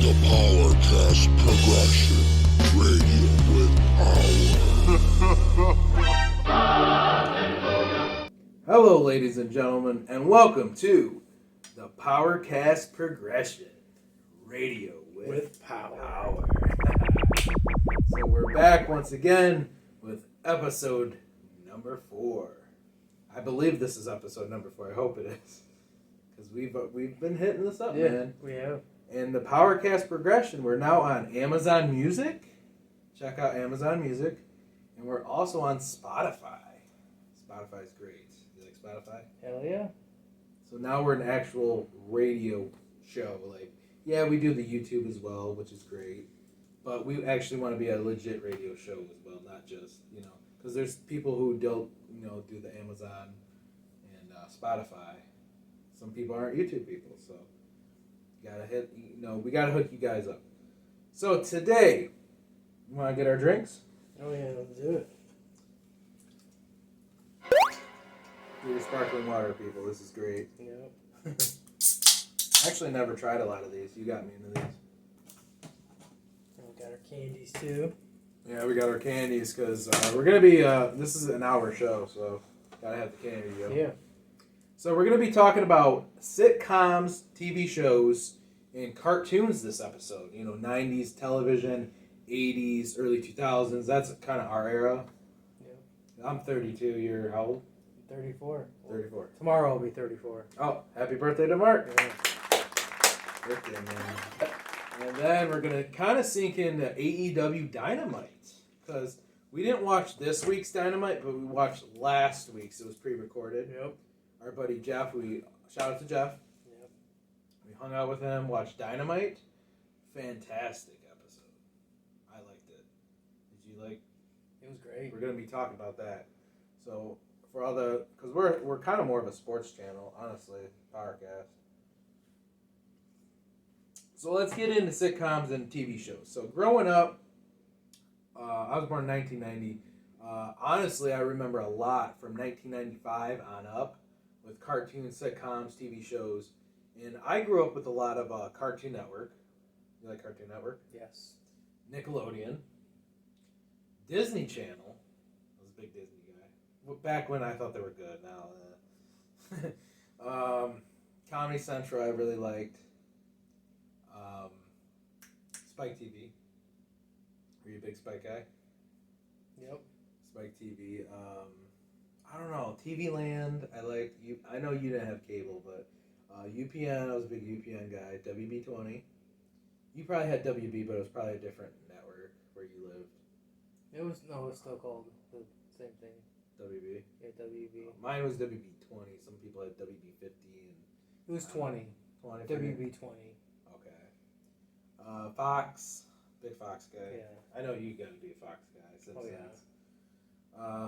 The PowerKast Progression. Radio with power. Hello, ladies and gentlemen, and welcome to the PowerKast Progression. Radio with power. So we're back once again with episode number 4. I believe this is episode number 4. I hope it is. Because we've been hitting this up, man. We have. And the PowerKast Progression, we're now on Amazon Music. Check out Amazon Music. And we're also on Spotify. Spotify's great. You like Spotify? Hell yeah. So now we're an actual radio show. Like, yeah, we do the YouTube as well, which is great. But we actually want to be a legit radio show as well, not just, because there's people who don't, do the Amazon and Spotify. Some people aren't YouTube people, so we gotta hook you guys up. So today, you want to get our drinks? Oh yeah, let's do it. Do your sparkling water, people. This is great. Yep. Actually, never tried a lot of these. You got me into these. And we got our candies too. Yeah, we got our candies because we're gonna be. This is an hour show, so gotta have the candy. Yeah. So we're going to be talking about sitcoms, TV shows, and cartoons this episode. 90s television, 80s, early 2000s. That's kind of our era. Yeah. I'm 32. You're how old? 34. 34. Tomorrow I'll be 34. Oh, happy birthday to Mark. Yeah. Birthday, man. And then we're going to kind of sink into AEW Dynamite. Because we didn't watch this week's Dynamite, but we watched last week's. It was pre-recorded. Yep. Our buddy Jeff, shout out to Jeff. Yep. We hung out with him, watched Dynamite. Fantastic episode. I liked it. Did you like? It was great. We're gonna be talking about that. So for all because we're kind of more of a sports channel, honestly, PowerKast. So let's get into sitcoms and TV shows. So growing up, I was born in 1990. Honestly, I remember a lot from 1995 on up. With cartoons, sitcoms, TV shows. And I grew up with a lot of Cartoon Network. You like Cartoon Network? Yes. Nickelodeon. Disney Channel. I was a big Disney guy. Back when I thought they were good. Now, Comedy Central I really liked. Spike TV. Were you a big Spike guy? Yep. Spike TV. I don't know. TV Land, I liked. I know you didn't have cable, but UPN, I was a big UPN guy. WB20. You probably had WB, but it was probably a different network where you lived. It was still called the same thing. WB? Yeah, WB. Mine was WB20. Some people had WB50. And It was 20. 20. WB 20. Okay. Fox. Big Fox guy. Yeah. I know you got to be a Fox guy. Simpsons. Oh yeah.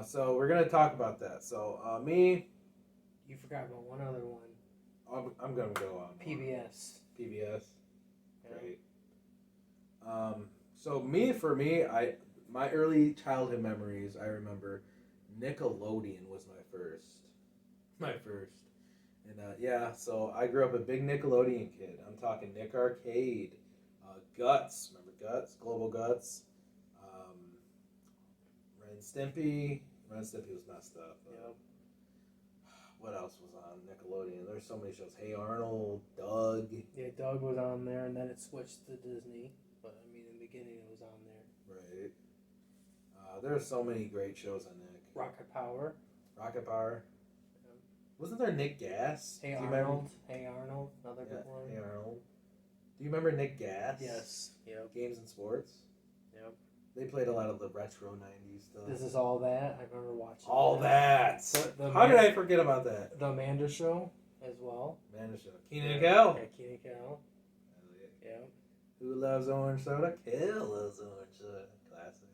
So we're going to talk about that. So me... You forgot about one other one. I'm going to go on. PBS. PBS. Yeah. Great. So my early childhood memories, I remember Nickelodeon was my first. And so I grew up a big Nickelodeon kid. I'm talking Nick Arcade, Guts, remember Guts? Global Guts. Ren Stimpy was messed up. Yep. What else was on Nickelodeon? There's so many shows. Hey Arnold, Doug. Yeah, Doug was on there, and then it switched to Disney. But I mean, in the beginning, it was on there. Right. There are so many great shows on Nick. Rocket Power. Rocket Power. Yeah. Wasn't there Nick Gas? Hey Do you Arnold. remember? Hey Arnold. Another good one. Hey Arnold. Do you remember Nick Gas? Yes. Yep. Games and Sports. Yep. They played a lot of the retro 90s stuff. This is All That. I remember watching All that. The How did I forget about that? The Amanda Show as well. Amanda Show. Keenan and Kel. Yeah, Keenan and Kel. Yeah. Who loves orange soda? Kel loves orange soda. Classic.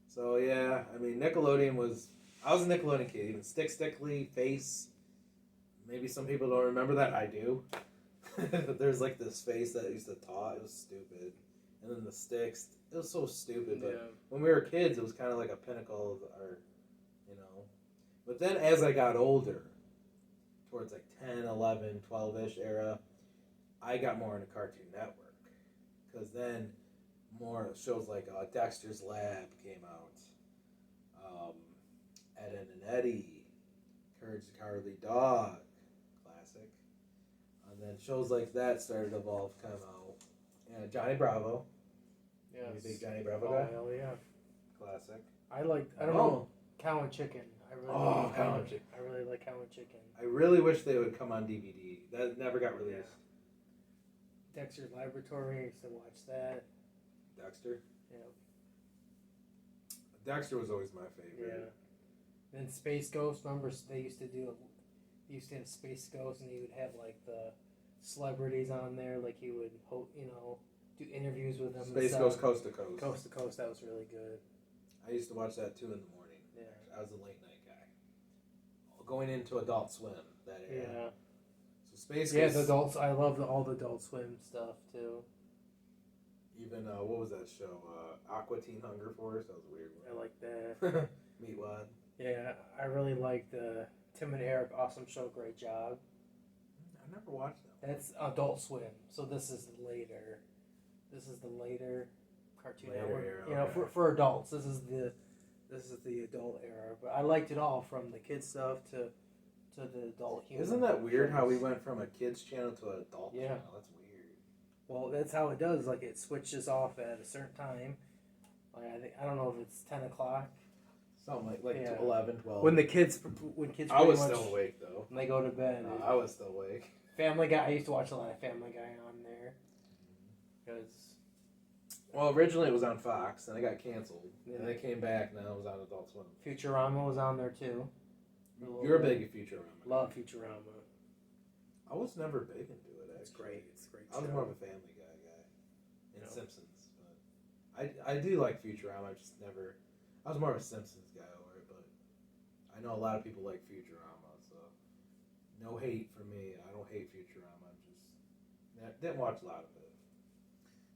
So yeah, I mean Nickelodeon was. I was a Nickelodeon kid. Even Stickly, Face. Maybe some people don't remember that. I do. There's like this face that used to talk. It was stupid. And then the sticks. It was so stupid. But when we were kids, it was kind of like a pinnacle of our, But then as I got older, towards like 10, 11, 12-ish era, I got more into Cartoon Network. because then more shows like Dexter's Lab came out, Ed, Edd n Eddy, Courage the Cowardly Dog, classic. And then shows like that started to evolve, come out. Yeah, Johnny Bravo. Yes. You a big Johnny Bravo guy? Oh, hell yeah. Classic. I don't know, Cow and Chicken. I really like Cow and Chicken. I really like Cow and Chicken. I really wish they would come on DVD. That never got released. Yeah. Dexter's Laboratory, I used to watch that. Dexter? Yeah. Dexter was always my favorite. Yeah. Then Space Ghost, remember they used to have Space Ghost, and he would have like the celebrities on there, like he would do interviews with them. Space Ghost Coast to Coast. Coast to Coast, that was really good. I used to watch that 2 in the morning. Yeah. I was a late night guy. Going into Adult Swim that era. Yeah. So Space Yeah, Ghost. the adults. I love all the Adult Swim stuff too. Even what was that show? Aqua Teen Hunger Force. That was a weird I one. like that. Meatwad. Yeah, I really like the Tim and Eric Awesome Show. Great job. I never watched that. That's Adult Swim. So this is later. This is the later Cartoon Later Network. era, okay. For adults. This is the adult era. But I liked it all, from the kids stuff to the adult humor. Isn't that weird how we went from a kids channel to an adult Yeah. channel? That's weird. Well, that's how it does. Like, it switches off at a certain time. Like, I don't know if it's 10 o'clock. Something like Yeah. 11, 12. When kids I was pretty much- still awake though. when they go to bed. No, I was still awake. Family Guy. I used to watch a lot of Family Guy on there. Because Well, originally it was on Fox, then it got canceled, Yeah. and they came back. Now it was on Adult Swim. Futurama was on there too. You're big at Futurama. Love Futurama. I was never big into it. Actually. It's great. It's a great. I was show. more of a Family Guy guy, and Yeah. Simpsons. But I do like Futurama. I just never. I was more of a Simpsons guy over it, but I know a lot of people like Futurama, so no hate for me. I don't hate Futurama. I'm just didn't watch a lot of it.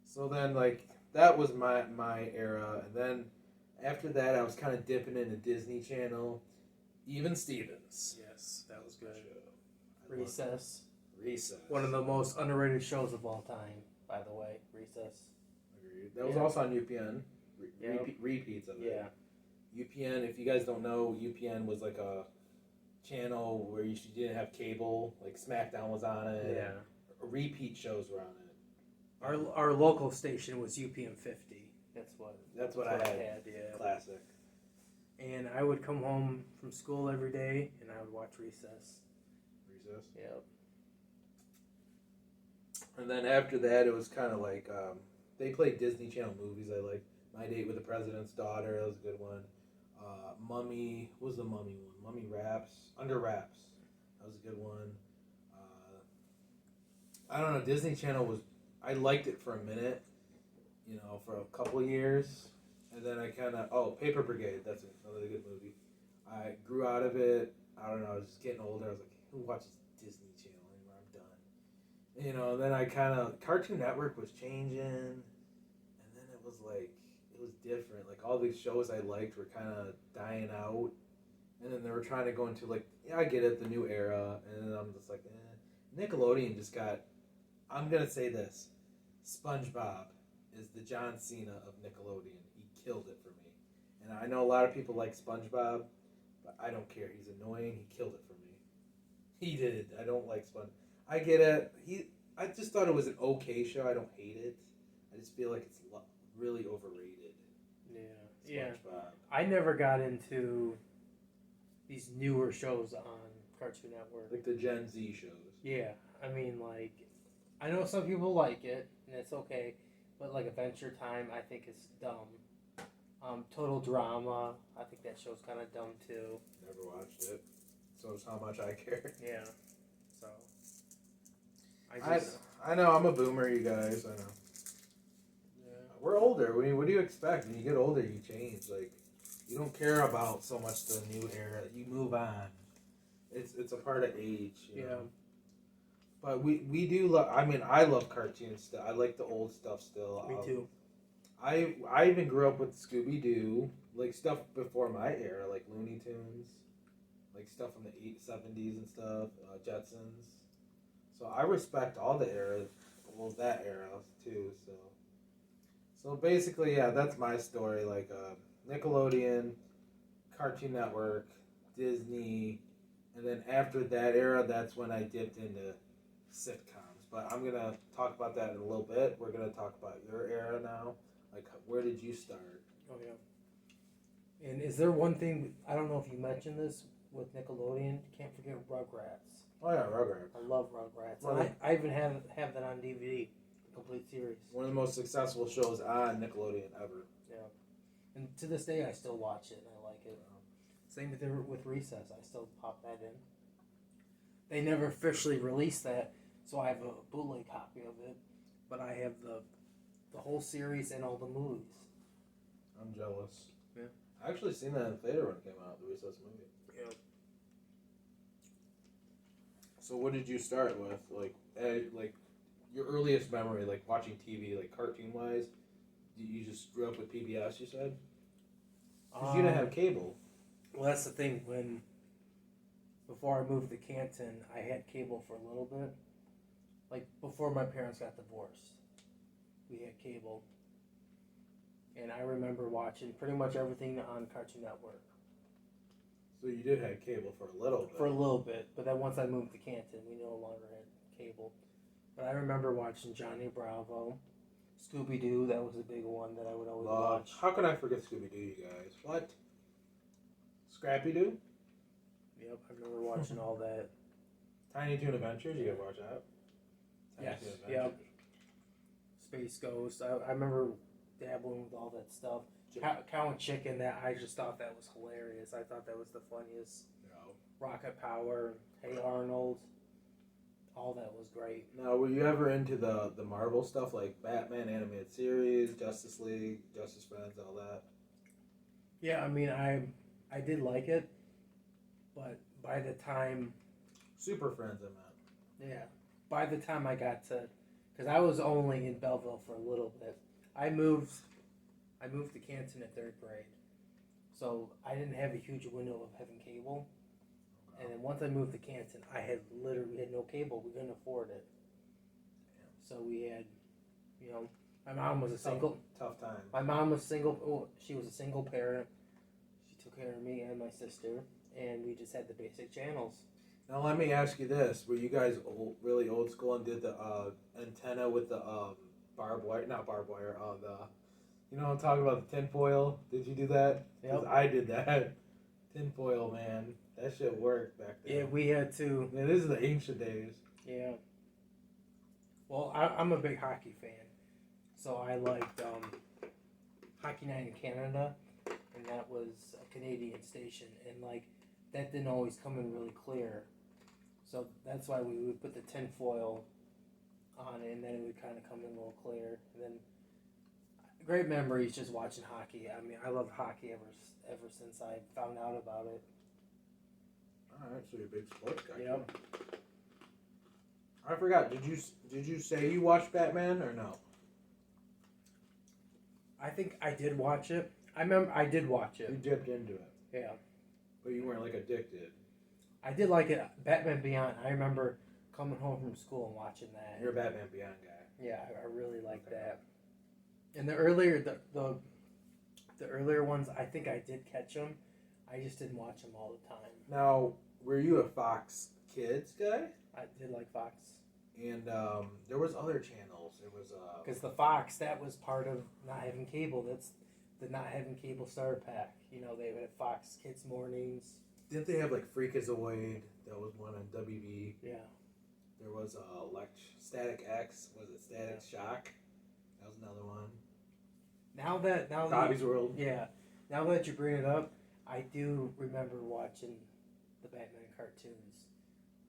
So then, like, that was my era, and then after that, I was kind of dipping into Disney Channel. Even Stevens. Yes, that was good. I Recess. love Recess. One of the most underrated shows of all time, by the way. Recess. Agreed. That was Yeah. also on UPN. Yep. Repeats of it. Yeah. UPN, if you guys don't know, UPN was like a channel where you didn't have cable. Like SmackDown was on it. Yeah. Repeat shows were on it. Our local station was UPM 50. That's what I had. Yeah. Classic. And I would come home from school every day, and I would watch Recess. Recess. Yep. And then after that, it was kind of like they played Disney Channel movies. I liked My Date with the President's Daughter. That was a good one. Mummy. What was the Mummy one? Mummy Wraps. Under Wraps. That was a good one. I don't know. Disney Channel was. I liked it for a minute. For a couple of years. And then I kind of... Paper Brigade. That's another good movie. I grew out of it. I don't know. I was just getting older. I was like, who watches Disney Channel anymore? I'm done. And then I kind of... Cartoon Network was changing. And then it was like... It was different. Like, all these shows I liked were kind of dying out. And then they were trying to go into, like... Yeah, I get it. The new era. And then I'm just like, Nickelodeon just got... I'm going to say this. SpongeBob is the John Cena of Nickelodeon. He killed it for me. And I know a lot of people like SpongeBob, but I don't care. He's annoying. He killed it for me. He did. I don't like SpongeBob. I get it. I just thought it was an okay show. I don't hate it. I just feel like it's really overrated. Yeah. SpongeBob. Yeah. I never got into these newer shows on Cartoon Network. Like the Gen Z shows. Yeah. I mean, like, I know some people like it, and it's okay. But, like, Adventure Time, I think is dumb. Total Drama, I think that show's kind of dumb, too. Never watched it. So it's how much I care. Yeah. So, I know, I'm a boomer, you guys. I know. Yeah. We're older. What do you expect? When you get older, you change. Like, you don't care about so much the new era. You move on. It's a part of age. You know? But we do love. I mean, I love cartoons still. I like the old stuff still. Me too. I even grew up with Scooby Doo, like stuff before my era, like Looney Tunes, like stuff from the 70s and stuff, Jetsons. So I respect all the eras, well, that era too. So So basically, yeah, that's my story. Like Nickelodeon, Cartoon Network, Disney, and then after that era, that's when I dipped into sitcoms. But I'm gonna talk about that in a little bit. We're gonna talk about your era now. Like, where did you start? Oh yeah. And is there one thing I don't know if you mentioned this with Nickelodeon? Can't forget Rugrats. Oh yeah, Rugrats. I love Rugrats. Well, And I even have that on DVD, the complete series. One of the most successful shows on Nickelodeon ever. Yeah. And to this day, I still watch it and I like it. Same with Recess. I still pop that in. They never officially released that, so I have a bootleg copy of it. But I have the whole series and all the movies. I'm jealous. Yeah. I actually seen that in theater when it came out, the Recess movie. Yeah. So what did you start with? Like your earliest memory, like watching TV, like cartoon wise? You just grew up with PBS, you said? Because you didn't have cable. Well, that's the thing. Before I moved to Canton, I had cable for a little bit. Like, before my parents got divorced, we had cable. And I remember watching pretty much everything on Cartoon Network. So you did have cable for a little bit. For a little bit, but then once I moved to Canton, we no longer had cable. But I remember watching Johnny Bravo, Scooby-Doo, that was a big one that I would always watch. How can I forget Scooby-Doo, you guys? What? Scrappy-Doo? Yep, I remember watching all that. Tiny Toon Adventures, you gotta watch that. Tiny Yes, Toon yep. Adventures. Space Ghost, I remember dabbling with all that stuff. Cow and Chicken, that I just thought that was hilarious. I thought that was the funniest. No. Rocket Power, Hey Arnold, all that was great. Now, were you ever into the Marvel stuff, like Batman animated series, Justice League, Justice Friends, all that? Yeah, I mean, I did like it, but by the time... Super Friends, I meant. Yeah, by the time I got to... Because I was only in Belleville for a little bit. I moved to Canton at 3rd grade. So I didn't have a huge window of having cable. Okay. And then once I moved to Canton, I had literally no cable. We couldn't afford it. So we had, my mom was a single. Tough time. My mom was single. Oh, she was a single parent. She took care of me and my sister. And we just had the basic channels. Now let me ask you this: were you guys really old school and did the antenna with the barbed wire? Not barbed wire. You know what I'm talking about, the tinfoil? Did you do that? Yep. I did that. Tinfoil, man, that shit worked back then. Yeah, we had to. Man, this is the ancient days. Yeah. Well, I'm a big hockey fan, so I liked Hockey Night in Canada, and that was a Canadian station, and that didn't always come in really clear. So that's why we would put the tinfoil on it, and then it would kind of come in a little clear. And then, great memories just watching hockey. I mean, I loved hockey ever since I found out about it. Alright, so you're a big sports guy. Yep. I forgot, did you say you watched Batman or no? I think I did watch it. I remember I did watch You it. dipped into it. Yeah. But you weren't addicted. I did like it. Batman Beyond. I remember coming home from school and watching that. You're a Batman Beyond guy. Yeah, I really liked that. And the earlier the earlier ones, I think I did catch them. I just didn't watch them all the time. Now, were you a Fox Kids guy? I did like Fox. And there was other channels. It was Because the Fox, that was part of not having cable. That's the not having cable starter pack. They would have Fox Kids Mornings. didn't they have Freakazoid? That was one on WB. Yeah. There was Static X. Was it Static Shock? That was another one. Now Bobby's World. Yeah. Now that you bring it up, I do remember watching the Batman cartoons.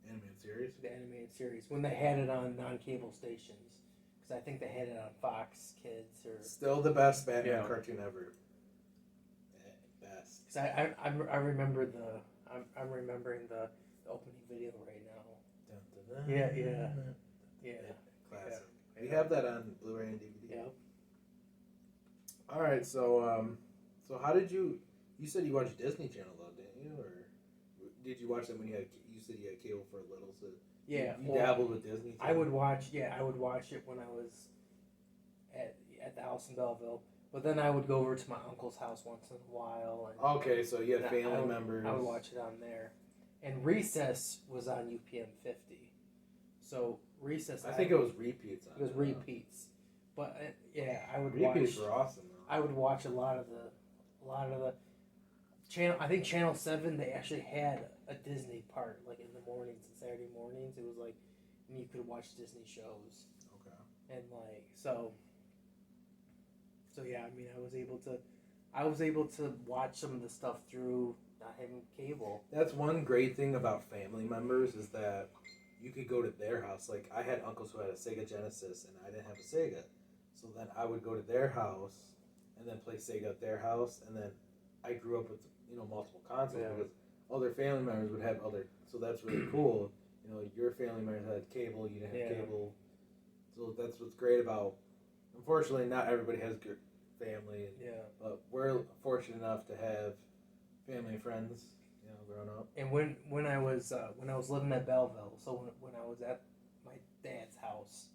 Animated series. The animated series when they had it on non-cable stations, because I think they had it on Fox Kids or. Still the best Batman Yeah. cartoon ever. Best. Because I remember I'm remembering the opening video right now. Dun, dun, dun, Yeah. Classic. Yeah. We have that on Blu-ray and DVD. Yeah. All right, so how did you said you watched Disney Channel though, didn't you? Or did you watch that when you said you had cable for a little? So Yeah. you dabbled with Disney. I would watch. Yeah, I would watch it when I was at the house house in Belleville. But then I would go over to my uncle's house once in a while. And Okay, so you had family members. I would watch it on there. And Recess was on UPN 50. So Recess. I think it was repeats. It was repeats. But I would repeats watch. were awesome. Though. I would watch a lot of the channel. I think Channel 7. They actually had a Disney part, like in the mornings and Saturday mornings. It was like, and you could watch Disney shows. Okay. And like so yeah. I mean, I was able to watch some of the stuff through not having cable. That's one great thing about family members is that you could go to their house. Like, I had uncles who had a Sega Genesis, and I didn't have a Sega. So then I would go to their house and then play Sega at their house. And then I grew up with, multiple consoles because other family members would have other. So that's really cool. Your family members had cable, you didn't have cable. So that's what's great about. Unfortunately, not everybody has good family. But we're fortunate enough to have family and friends. Growing up. And when I was living at Belleville, so when I was at my dad's house,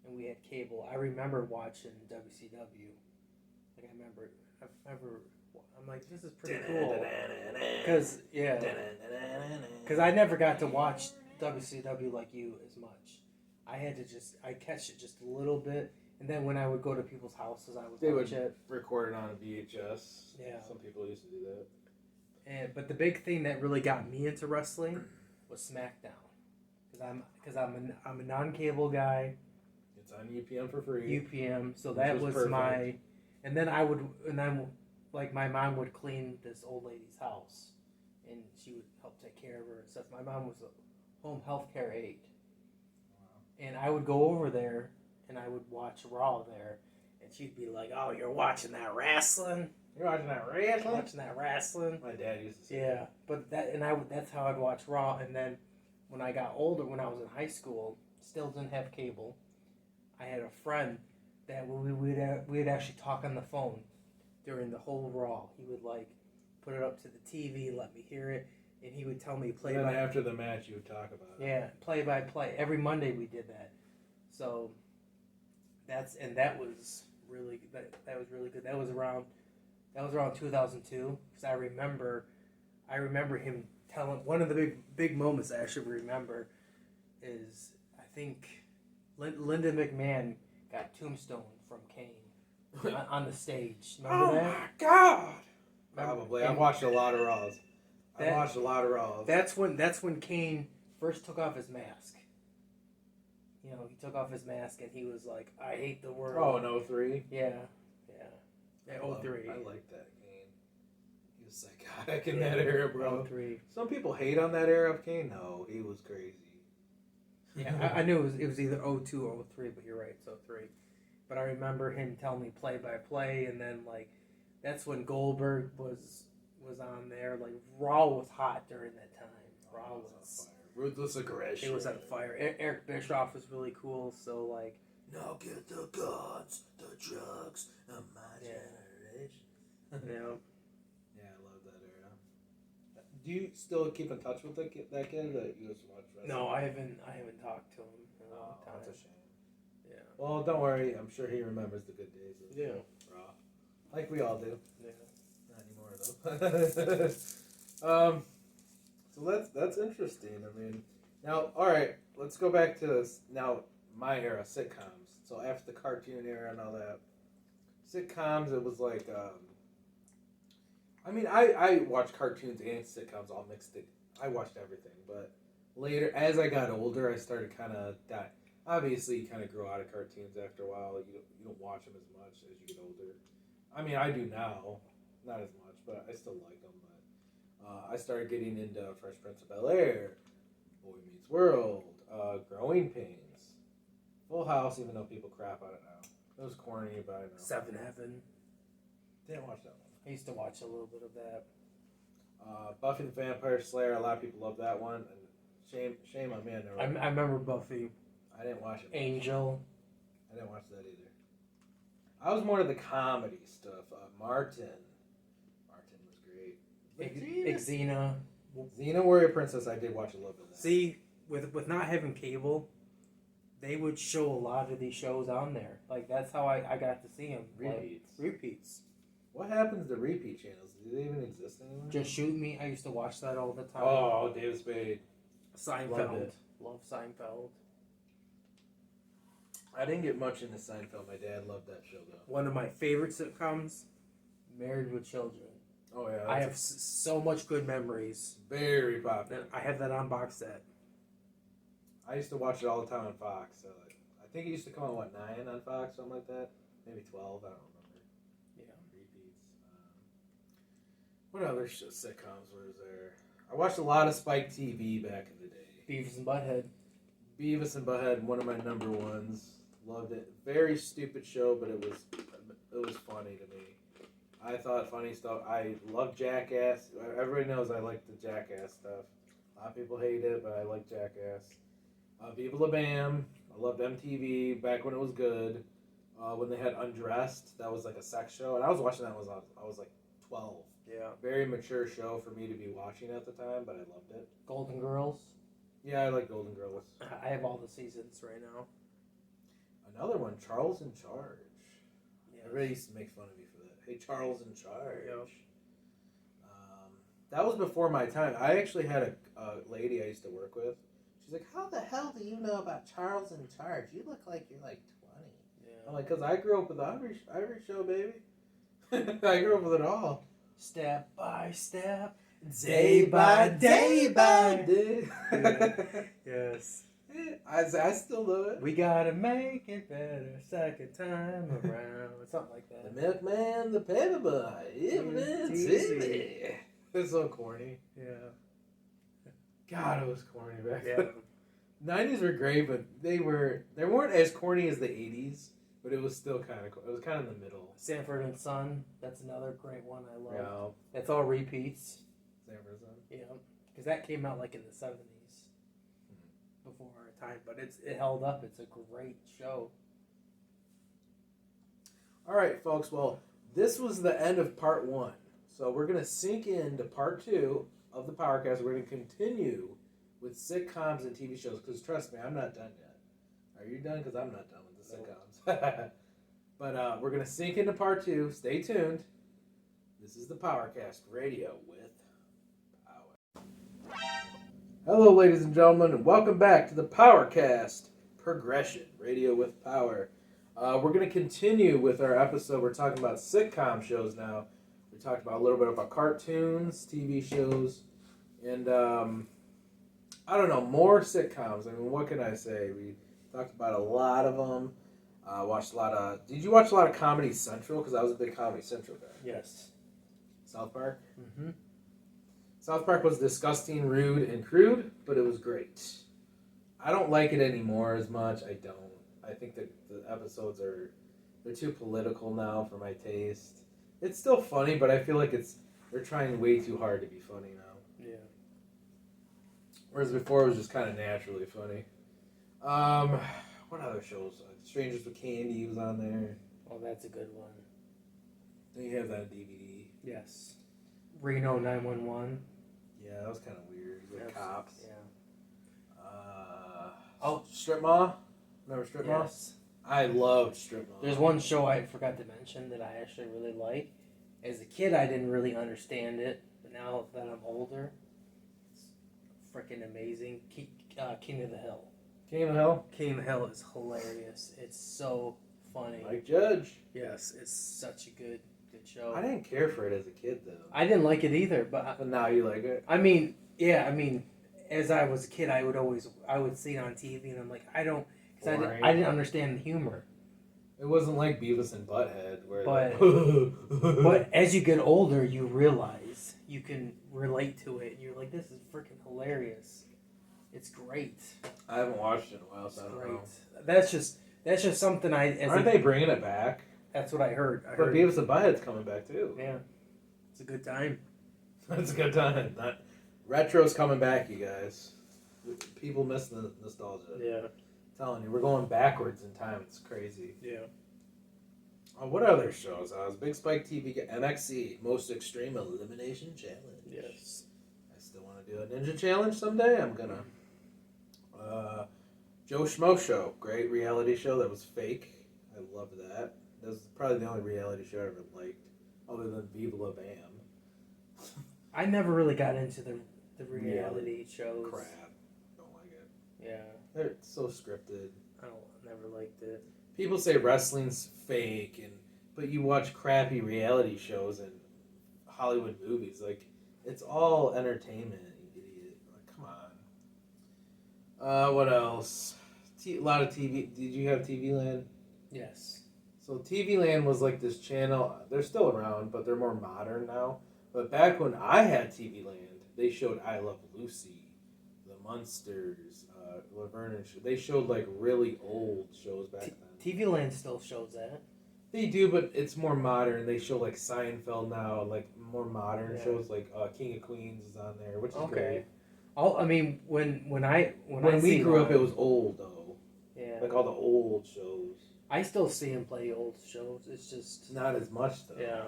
and we had cable, I remember watching WCW. Like I'm like, this is pretty cool. Because I never got to watch WCW like you as much. I catch it just a little bit, and then when I would go to people's houses, they would record it on a VHS. Yeah, some people used to do that. But the big thing that really got me into wrestling was SmackDown, because I'm a non-cable guy. It's on UPN for free. UPN, so that was my, and then like my mom would clean this old lady's house, and she would help take care of her and stuff. My mom was a home health care aide, and I would go over there and I would watch Raw there, and she'd be like, "Oh, you're watching that wrestling." You're watching that wrestling? Watching that wrestling. My dad used to say that. But that's how I'd watch Raw. And then when I got older, when I was in high school, still didn't have cable. I had a friend that we'd actually talk on the phone during the whole Raw. He would like put it up to the TV, let me hear it, and he would tell me play by. And then after the match, you would talk about it. Yeah, play by play. Every Monday we did that. So that was really good. That was around 2002, because I remember him telling, one of the big moments I actually remember is, I think Linda McMahon got tombstone from Kane on the stage. Remember that? Oh my God! Probably. I watched a lot of Raws. That's when Kane first took off his mask. He took off his mask and he was like, "I hate the world." Oh, in 03? Yeah. 03. I like that Kane. He was psychotic in that era, bro. 03. Some people hate on that era of Kane. No, he was crazy. Yeah, I knew it was either 02 or 03, but you're right, it's 03. But I remember him telling me play by play, and then like that's when Goldberg was on there. Like Raw was hot during that time. Raw was ruthless aggression. It was on fire. Eric Bischoff was really cool. So like, now get the guns, the drugs, of my generation. Yeah, I love that era. Do you still keep in touch with that kid that you used to watch wrestling? No, I haven't talked to him in a long time. That's a shame. Yeah. Well, don't worry. I'm sure he remembers the good days of Raw. Like we all do. Yeah. Not anymore, though. So that's interesting. I mean, now, all right, let's go back to now my era, sitcoms. So after the cartoon era and all that, sitcoms, it was like, I watched cartoons and sitcoms all mixed in. I watched everything, but later, as I got older, I started kind of that. Obviously, you kind of grow out of cartoons after a while. You don't watch them as much as you get older. I mean, I do now, not as much, but I still like them. But I started getting into Fresh Prince of Bel-Air, Boy Meets World, Growing Pains, Full House, even though people crap on it now. It was corny, but I know. Seven Heaven. Didn't watch that one. I used to watch a little bit of that. Buffy the Vampire Slayer, a lot of people love that one. And shame on me, I remember Buffy. I didn't watch it. Angel. I didn't watch that either. I was more to the comedy stuff. Martin was great. Xena. Xena Warrior Princess, I did watch a little bit of that. See, with not having cable, they would show a lot of these shows on there. Like, that's how I got to see them. Repeats. Like, repeats. What happens to repeat channels? Do they even exist anymore? Just Shoot Me. I used to watch that all the time. Oh, David Spade. Seinfeld. Loved it. Love Seinfeld. I didn't get much into Seinfeld. My dad loved that show, though. One of my favorite sitcoms, Married with Children. Oh, yeah. I have so much good memories. Very popular. I have that on box set. I used to watch it all the time on Fox. So I think it used to come on, 9 on Fox, something like that? Maybe 12, I don't remember. Yeah. Repeats. What other sitcoms was there? I watched a lot of Spike TV back in the day. Beavis and Butthead. Beavis and Butthead, one of my number ones. Loved it. Very stupid show, but it was funny to me. I thought funny stuff. I love Jackass. Everybody knows I like the Jackass stuff. A lot of people hate it, but I like Jackass. Viva La Bam. I loved MTV back when it was good. When they had Undressed, that was like a sex show, and I was watching that when I was like 12. Yeah. Very mature show for me to be watching at the time, but I loved it. Golden Girls. Yeah, I like Golden Girls. I have all the seasons right now. Another one, Charles in Charge. Yeah. Everybody used to make fun of me for that. Hey, Charles in Charge. Yep. That was before my time. I actually had a lady I used to work with. She's like, how the hell do you know about Charles in Charge? You look like you're like 20. Yeah. I'm like, because I grew up with the Irish show, baby. I grew up with it all. Step by step, day by day by day. Yes. I still do it. We gotta make it better second time around. Something like that. The milkman, the paperboy, even TV. It's so corny. Yeah. God, it was corny back Yeah. then. 90s were great, but they weren't as corny as the 80s, but it was still kind of cool. It was kind of in the middle. Sanford and Son. That's another great one I love. Yeah. That's all repeats. Sanford and Son. Yeah. Because that came out like in the 70s. Before our time, but it held up. It's a great show. All right, folks. Well, this was the end of part 1. So we're going to sink into part 2 of the PowerKast. We're going to continue with sitcoms and TV shows because, trust me, I'm not done yet. Are you done? Because I'm not done with the sitcoms. But we're going to sink into part 2. Stay tuned. This is the PowerKast Radio with Power. Hello, ladies and gentlemen, and welcome back to the PowerKast Progression Radio with Power. We're going to continue with our episode. We're talking about sitcom shows now. We talked about a little bit about cartoons, TV shows, and I don't know, more sitcoms. I mean, what can I say? We talked about a lot of them. Watched a lot of. Did you watch a lot of Comedy Central? Because I was a big Comedy Central guy. Yes. South Park. Mm-hmm. South Park was disgusting, rude, and crude, but it was great. I don't like it anymore as much. I don't. I think that the episodes they're too political now for my taste. It's still funny, but I feel like they're trying way too hard to be funny now. Yeah. Whereas before it was just kind of naturally funny. What other shows? Strangers with Candy was on there. Oh, that's a good one. Then you have that on DVD. Yes. Reno 911. Yeah, that was kind of weird. With cops. Yeah. Strip Mall. Remember Strip Mall? Yes. I loved Strip Mall. There's one show I forgot to mention that I actually really like. As a kid, I didn't really understand it, but now that I'm older, it's freaking amazing. King of the Hill. King of the Hill? King of the Hill is hilarious. It's so funny. Mike Judge. Yes, it's such a good show. I didn't care for it as a kid, though. I didn't like it either, but now you like it? I mean, as I was a kid, I would see it on TV, and I'm like, I didn't understand the humor. It wasn't like Beavis and Butthead, where but as you get older, you realize you can relate to it, and you're like, this is freaking hilarious. It's great. I haven't watched it in a while, so I don't know. That's just something Aren't they bringing it back? That's what I heard. But Beavis and Butthead's coming back too. Yeah, it's a good time. It's a good time. Retro's coming back, you guys. People miss the nostalgia. Yeah. I'm telling you, we're going backwards in time. It's crazy. Yeah. What other shows? I was Big Spike TV, MXC, Most Extreme Elimination Challenge. Yes. I still want to do a Ninja Challenge someday. I'm gonna. Joe Schmo Show, great reality show that was fake. I loved that. That was probably the only reality show I ever liked, other than Viva La Bam. I never really got into the reality shows. Crap. Don't like it. Yeah. They're so scripted. Never liked it. People say wrestling's fake, but you watch crappy reality shows and Hollywood movies. Like, it's all entertainment, you idiot. Like, come on. What else? A lot of TV. Did you have TV Land? Yes. So TV Land was like this channel. They're still around, but they're more modern now. But back when I had TV Land, they showed I Love Lucy, The Munsters, Laverne and they showed like really old shows back then. TV Land still shows that. They do, but it's more modern. They show like Seinfeld now, like more modern shows like King of Queens is on there, which is great. I mean, when we grew up, it was old though. Yeah. Like all the old shows. I still see him play old shows. It's just not as much though. Yeah.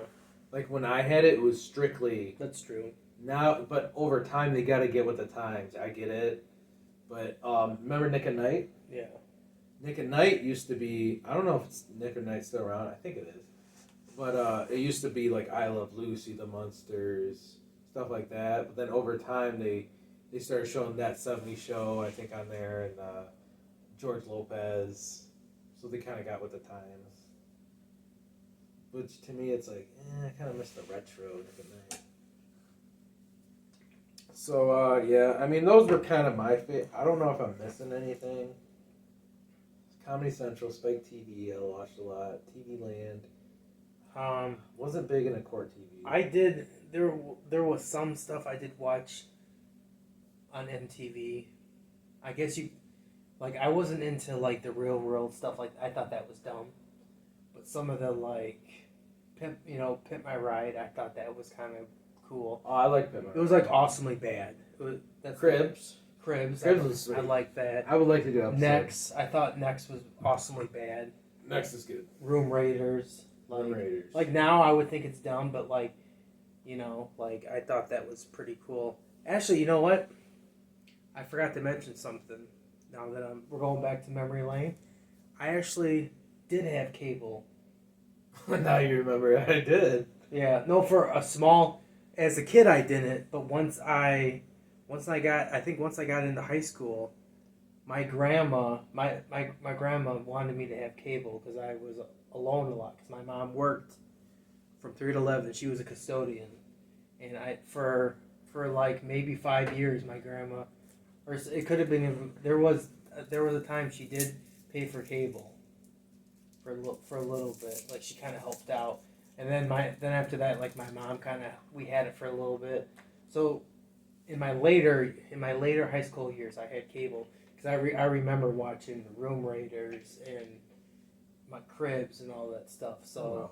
Like when I had it, it was strictly. That's true. Now, but over time, they got to get with the times. I get it, but remember Nick at Night? Yeah. Nick at Night used to be. I don't know if it's Nick at Night's still around. I think it is, but it used to be like I Love Lucy, The Munsters, stuff like that. But then over time, they started showing That 70s Show, I think, on there, and George Lopez. So they kind of got with the times. Which to me, it's like, I kind of miss the retro Nick at Night. So, yeah, I mean, those were kind of my favorite. I don't know if I'm missing anything. Comedy Central, Spike TV, I watched a lot. TV Land. Wasn't big into court TV. I did. There was some stuff I did watch on MTV. I guess I wasn't into like the Real World stuff. Like I thought that was dumb. But some of the like Pimp My Ride, I thought that was kind of cool. Oh, I like Pimp My Ride. It was like Awesomely Bad. Cribs. Cribs was sweet. I like that. I would like to do episodes. Next, I thought Next was Awesomely Bad. Next is good. Room Raiders. Room Raiders. Like now, I would think it's dumb, but like I thought that was pretty cool. Actually, you know what? I forgot to mention something. Now that we're going back to memory lane, I actually did have cable. Now you remember, I did. Yeah, no, for a small. As a kid, I didn't, but once I got into high school, my grandma wanted me to have cable because I was alone a lot because my mom worked from 3 to 11. She was a custodian, and for like maybe 5 years, my grandma, or it could have been there was a time she did pay for cable for a little bit, like she kind of helped out, and then after that, like my mom we had it for a little bit, so. In my later high school years, I had cable because I remember watching the Room Raiders and my Cribs and all that stuff. So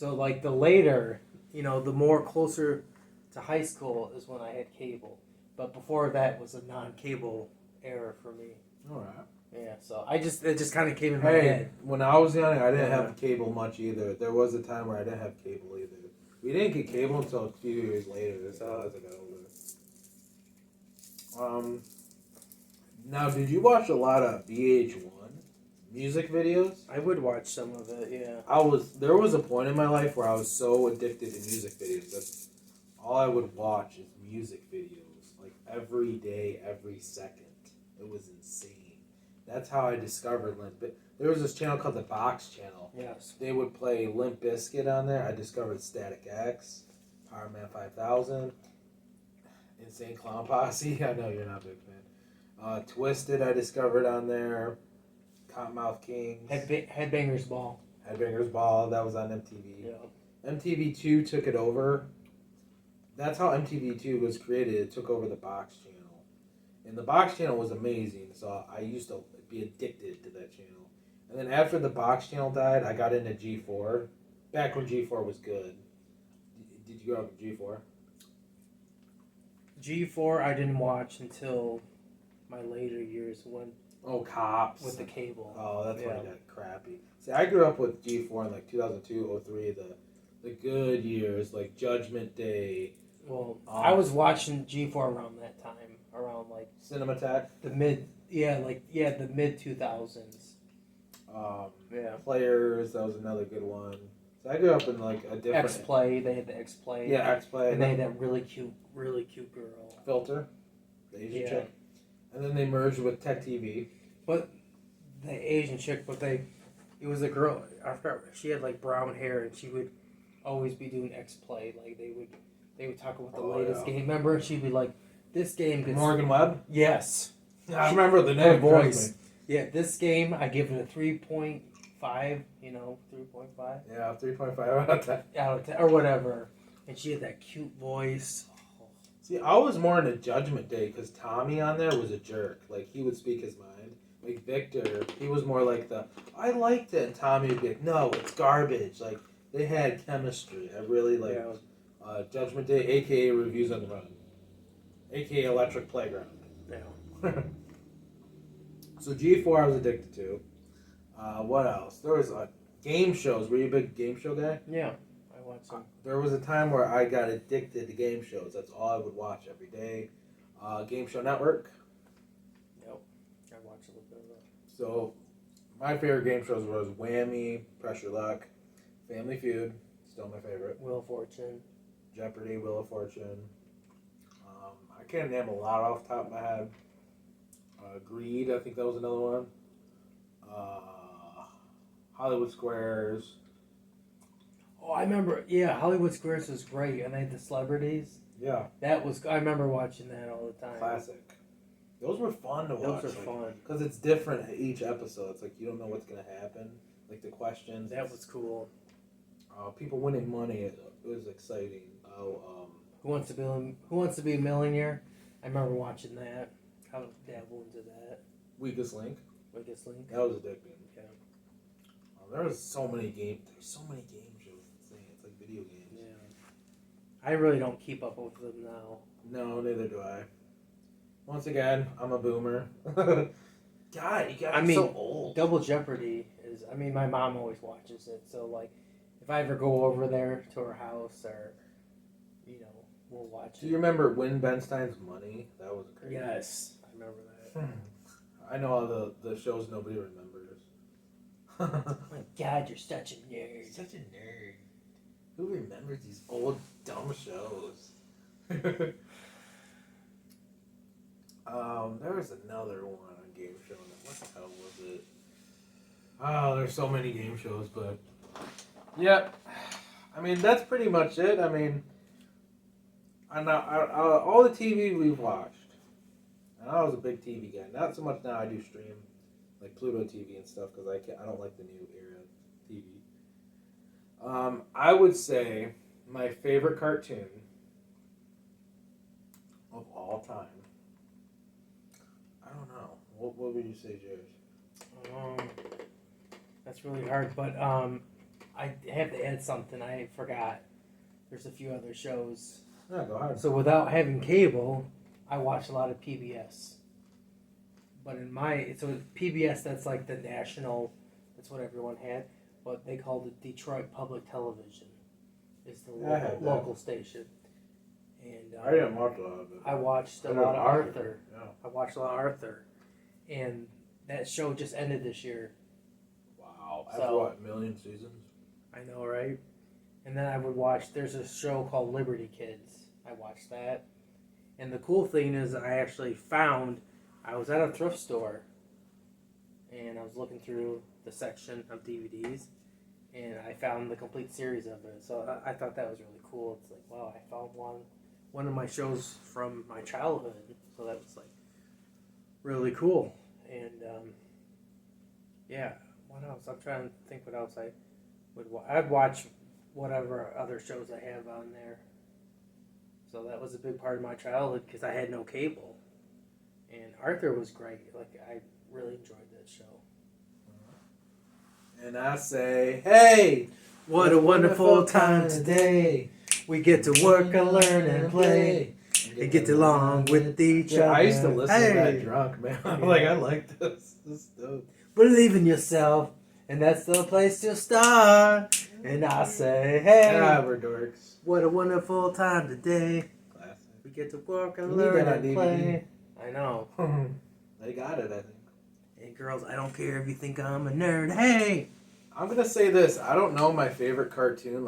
like the later, the more closer to high school is when I had cable. But before that was a non-cable era for me. All right. Yeah. So it just kind of came in my head. When I was young, I didn't have cable much either. There was a time where I didn't have cable either. We didn't get cable until a few years later. That's how as I got older. Now, did you watch a lot of VH1 music videos? I would watch some of it, yeah. There was a point in my life where I was so addicted to music videos. That's all I would watch is music videos. Like every day, every second. It was insane. That's how I discovered Limp Bizkit. There was this channel called the Box Channel. Yes. They would play Limp Bizkit on there. I discovered Static X, Power Man 5000. Insane Clown Posse. I know you're not a big fan. Twisted, I discovered on there. Cottonmouth Kings. Headbangers Ball. Headbangers Ball. That was on MTV. Yeah. MTV2 took it over. That's how MTV2 was created. It took over the Box Channel. And the Box Channel was amazing. So I used to be addicted to that channel. And then after the Box Channel died, I got into G4. Back when G4 was good. Did you grow up with G4? G4 I didn't watch until my later years when Cops with the cable. Oh, that's when it got crappy. See, I grew up with G4 in like 2002, 03, the good years, like Judgment Day. Well, I was watching G4 around that time, around like Cinematheque. the mid the mid 2000s. Players, that was another good one. So I grew up in like a different X-Play, they had the X-Play. Yeah, X-Play. And they had that really cute girl. Filter, the Asian chick. And then they merged with Tech TV. But the Asian chick, it was a girl. I forgot. She had like brown hair, and she would always be doing X-Play. Like they would talk about the latest game. Remember? And she'd be like, "This game gets Morgan Webb." Yes, I remember the name. Her voice. Yeah, this game I give it a 3.5. 3.5. Yeah, 3.5 out of 10. Out of 10 or whatever. And she had that cute voice. See, I was more into Judgment Day because Tommy on there was a jerk. Like, he would speak his mind. Like, Victor, he was more like I liked it. And Tommy would be like, no, it's garbage. Like, they had chemistry. I really liked Judgment Day, a.k.a. Reviews on the Run. A.k.a. Electric Playground. Yeah. So, G4 I was addicted to. What else? There was game shows. Were you a big game show guy? Yeah. Some. There was a time where I got addicted to game shows. That's all I would watch every day. Game Show Network. Yep. I watched a little bit of that. So, my favorite game shows was Whammy, Pressure Luck, Family Feud, still my favorite. Wheel of Fortune. Jeopardy, Wheel of Fortune. I can't name a lot off the top of my head. Greed, I think that was another one. Hollywood Squares. Oh, I remember. Yeah, Hollywood Squares was great, and they had the celebrities. Yeah, I remember watching that all the time. Classic. Those were fun to watch. Those are fun because it's different each episode. It's like you don't know what's gonna happen. Like the questions. That was cool. People winning money. It was exciting. Who wants to be a millionaire? I remember watching that. I would dabble into that. Weakest Link. Weakest Link. That was addicting. Yeah. There was so many game. There's so many game shows. It's insane. It's like video games. Yeah. I really don't keep up with them now. No, neither do I. Once again, I'm a boomer. God, you got so old. Double Jeopardy is. I mean, my mom always watches it, so like, if I ever go over there to her house or, we'll watch it. Do you remember Win Ben Stein's Money? That was crazy. Yes, I remember that. I know all the shows nobody remembers. My God, you're such a nerd. Such a nerd. Who remembers these old dumb shows? There was another one on Game Show. What the hell was it? Oh, there's so many game shows, but yeah. I mean, that's pretty much it. I mean, all the TV we've watched. And I was a big TV guy. Not so much now. I do stream like Pluto TV and stuff because I don't like the new era TV. I would say my favorite cartoon of all time. I don't know. What would you say, Jared? That's really hard, but I have to add something. I forgot. There's a few other shows. Yeah, go ahead. So without having cable, I watch a lot of PBS. But PBS, that's like the national. That's what everyone had. But they called it Detroit Public Television. Is the local station. And I didn't watch a lot of it. I watched a lot of Arthur. Yeah. I watched a lot of Arthur, and that show just ended this year. Wow, after what, a million seasons? I know, right? And then I would watch. There's a show called Liberty Kids. I watched that, and the cool thing is, I actually found. I was at a thrift store, and I was looking through the section of DVDs, and I found the complete series of it. So I thought that was really cool. It's like, wow, I found one of my shows from my childhood. So that was like really cool. And yeah, what else? I'm trying to think what else I would watch. I'd watch whatever other shows I have on there. So that was a big part of my childhood because I had no cable. And Arthur was great. Like, I really enjoyed that show. And I say, hey, what a wonderful time today. We get to work and learn and play. And get along with each other. I used to listen to that drunk, man. Like, I like this. This is dope. Believe in yourself, and that's the place to start. And I say, hey, yeah, we're dorks. What a wonderful time today. Classic. We get to work and learn and play. I know. They got it, I think. Hey, girls, I don't care if you think I'm a nerd. Hey! I'm going to say this. I don't know my favorite cartoon.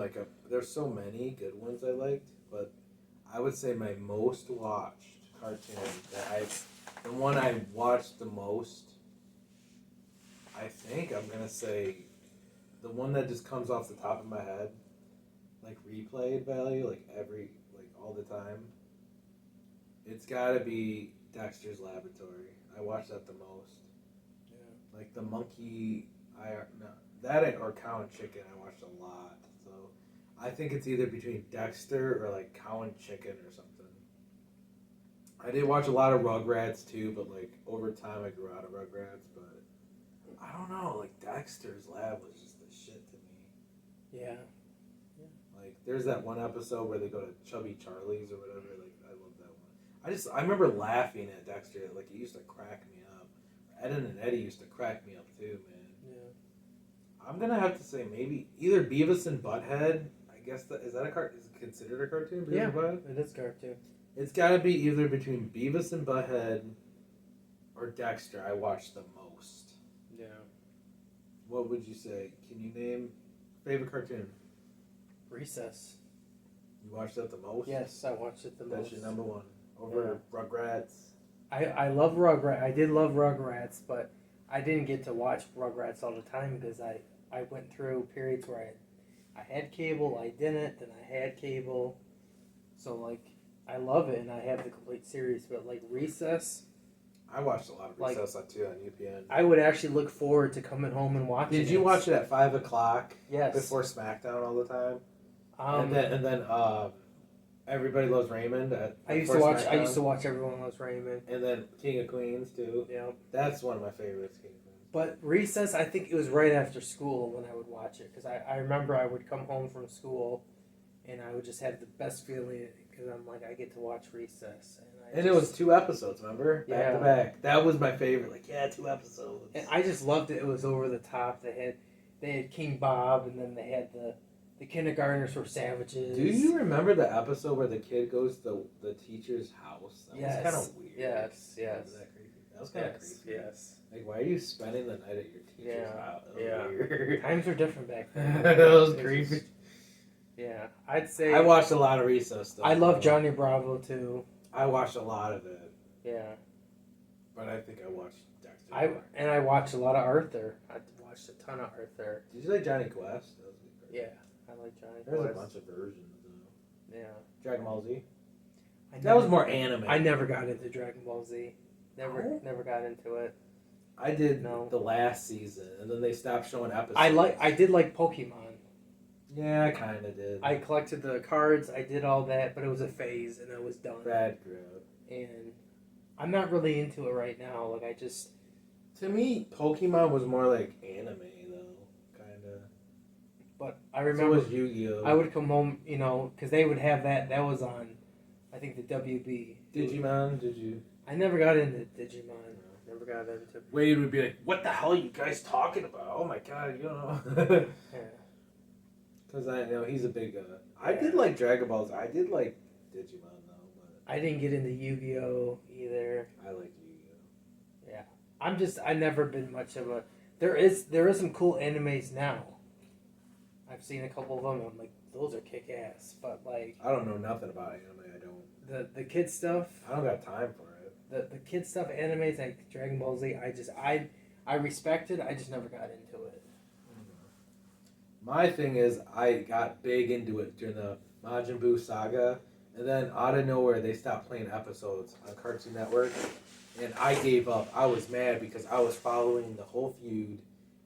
There's so many good ones I liked, but I would say my most watched cartoon the one I watched the most, I think I'm going to say the one that just comes off the top of my head, replayed value, all the time. It's got to be Dexter's Laboratory. I watched that the most. Yeah. The monkey, that or Cow and Chicken I watched a lot. So I think it's either between Dexter or Cow and Chicken or something. I did watch a lot of Rugrats too, but over time I grew out of Rugrats. But I don't know, Dexter's Lab was just the shit to me. Yeah. There's that one episode where they go to Chubby Charlie's or whatever. I love that one. I remember laughing at Dexter. It used to crack me up. Ed and Eddie used to crack me up too, man. Yeah. I'm gonna have to say maybe either Beavis and Butthead. I guess is it considered a cartoon? Beavis and Butthead? It is cartoon. It's got to be either between Beavis and Butthead or Dexter. I watched the most. Yeah. What would you say? Can you name favorite cartoon? Recess. You watched that the most? Yes, I watched it the most. That's your number one over Rugrats. I love Rugrats. I did love Rugrats, but I didn't get to watch Rugrats all the time because I went through periods where I had cable, I didn't, then I had cable. So I love it and I have the complete series, but Recess. I watched a lot of Recess too on UPN. I would actually look forward to coming home and watching it. Did you watch it at 5 o'clock? Yes. Before SmackDown all the time? And then Everybody Loves Raymond. I used to watch Everyone Loves Raymond. And then King of Queens too. Yeah. That's one of my favorites, King of Queens. But Recess, I think it was right after school when I would watch it. Because I remember I would come home from school and I would just have the best feeling because I'm I get to watch Recess. And it was 2 episodes, remember? Back to back. That was my favorite. 2 episodes. And I just loved it. It was over the top. They had King Bob, and then they had the kindergartners were savages. Do you remember the episode where the kid goes to the teacher's house? That was kind of weird. Yes. Was that creepy? That was kind of creepy. Yes. Why are you spending the night at your teacher's house? Weird. Times were different back then. That was creepy. Yeah, I'd say I watched a lot of Recess though. I love Johnny Bravo too. I watched a lot of it. Yeah. But I think I watched Dexter. I watched a lot of Arthur. I watched a ton of Arthur. Did you like Johnny Quest? That was yeah, I like Johnny Quest. There's a bunch of versions though. Yeah. Dragon Ball Z. That was more anime. I never got into Dragon Ball Z. Never got into it. I did the last season, and then they stopped showing episodes. I did like Pokemon. Yeah, I kind of did. I collected the cards. I did all that, but it was a phase, and I was done. Bad growth. And I'm not really into it right now. To me, Pokemon was more like anime, though, kind of. But I remember. So was Yu-Gi-Oh. I would come home, because they would have that. That was on, I think, the WB. Digimon, did you? I never got into Digimon. Never got into. Wade would be like, "What the hell are you guys talking about? Oh my god, Yeah. Because I know he's a big. I did like Dragon Balls. I did like Digimon though, but I didn't get into Yu-Gi-Oh either. I like Yu-Gi-Oh. Yeah, I've never been much of a. There is some cool animes now. I've seen a couple of them. I'm like, those are kick ass. But I don't know nothing about anime. I don't. The kid stuff. I don't got time for it. The kid stuff animes like Dragon Ball Z. I respect it. I just never got into it. My thing is, I got big into it during the Majin Buu saga, and then out of nowhere, they stopped playing episodes on Cartoon Network, and I gave up. I was mad because I was following the whole feud,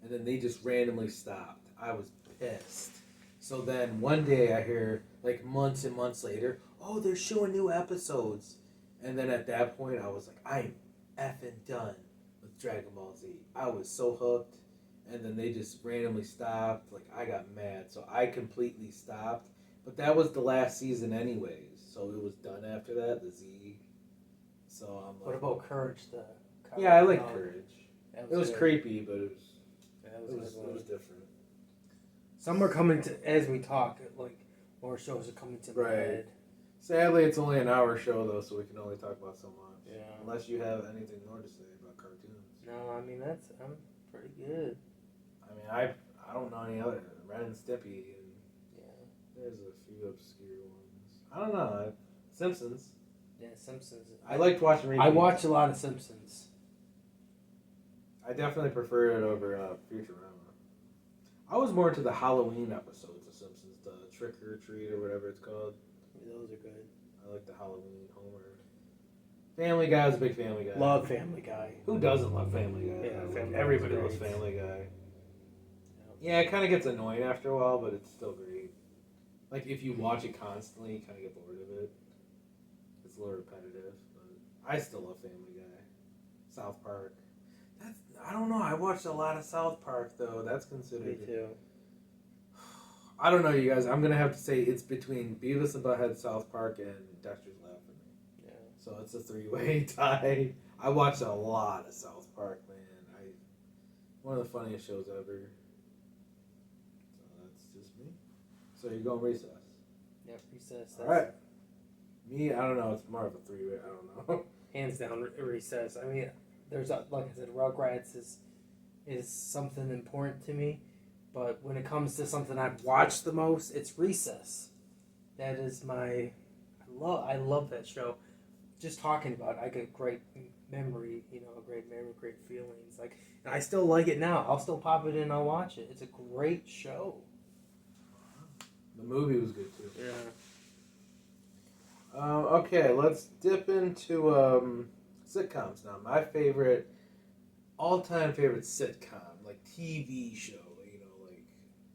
and then they just randomly stopped. I was pissed. So then one day I hear, months and months later, oh, they're showing new episodes. And then at that point, I was like, I'm effing done with Dragon Ball Z. I was so hooked. And then they just randomly stopped. I got mad. So I completely stopped. But that was the last season anyways. So it was done after that, the Z. So I'm like... What about Courage? Yeah, I like Courage. It was good. creepy, but it was different. Some are coming to... As we talk, more shows are coming to the head. Sadly, it's only an hour show, though, so we can only talk about so much. Yeah. Unless you have anything more to say about cartoons. No, I mean I'm pretty good. I mean, I don't know any other. Ren and Stimpy, and there's a few obscure ones. I don't know. Simpsons. Yeah, Simpsons. I liked watching repeats. I watch a lot of Simpsons. I definitely prefer it over Futurama. I was more into the Halloween episodes of Simpsons, the Trick or Treat or whatever it's called. Yeah, those are good. I like the Halloween, Homer. Family Guy was a big Family Guy. Love Family Guy. Who doesn't love Family Guy? Yeah, Like, Family Guy everybody was loves great. Family Guy. Yeah, it kind of gets annoying after a while, but it's still great. Like, if you watch it constantly, you kind of get bored of it. It's a little repetitive, but I still love Family Guy. South Park. I don't know. I watched a lot of South Park, though. That's considered. Me too. I don't know, you guys. I'm going to have to say it's between Beavis and Butthead, South Park, and Dexter's Lab for me. Yeah. So it's a three-way tie. I watched a lot of South Park, man. One of the funniest shows ever. So that's just me. So you're going Recess. Yeah, Recess. All right. Me, I don't know. It's more of a three-way. I don't know. Hands down, Recess. I mean, there's like I said, Rugrats is something important to me, but when it comes to something I've watched the most, it's Recess. That is my. I love that show. Just talking about it, I get great memory. Great memory, great feelings. Like, and I still like it now. I'll still pop it in. I'll watch it. It's a great show. The movie was good too. Yeah. Okay, let's dip into sitcoms now. My favorite, all-time favorite sitcom, like TV show. Like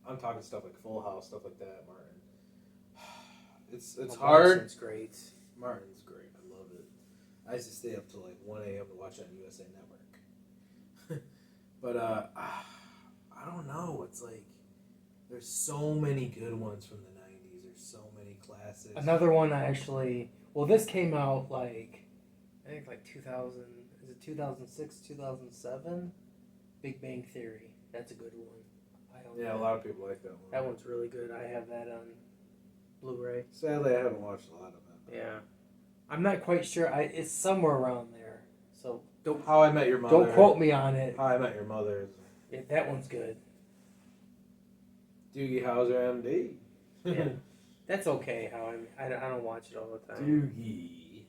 I'm talking stuff like Full House, stuff like that. Martin. It's hard. It's great. Martin's great. I love it. I used to stay up till like 1 a.m. to watch it on USA Network. But I don't know. It's like there's so many good ones from the 90s. There's so many classics. Another one this came out I think 2000, is it 2006, 2007? Big Bang Theory. That's a good one. A lot of people like that one. That one's really good. I have that on Blu-ray. Sadly, I haven't watched a lot of it. Yeah. I'm not quite sure. It's somewhere around there. So How I Met Your Mother. don't quote me on it. How I Met Your Mother. Yeah, that one's good. Doogie Howser, MD. Yeah. That's okay. I don't watch it all the time. Doogie.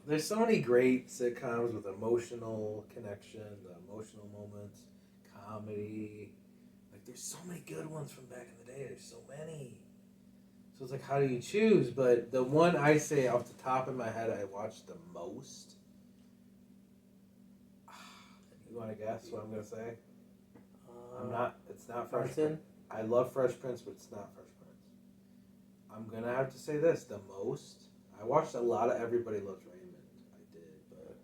There's so many great sitcoms with emotional connection, the emotional moments, comedy. Like, there's so many good ones from back in the day. There's so many. So it's like, how do you choose? But the one I say off the top of my head I watched the most. You want to guess what I'm going to say? It's not Fresh Prince. I love Fresh Prince, but it's not Fresh Prince. I'm going to have to say this. The most. I watched a lot of Everybody Loves Raymond. I did. But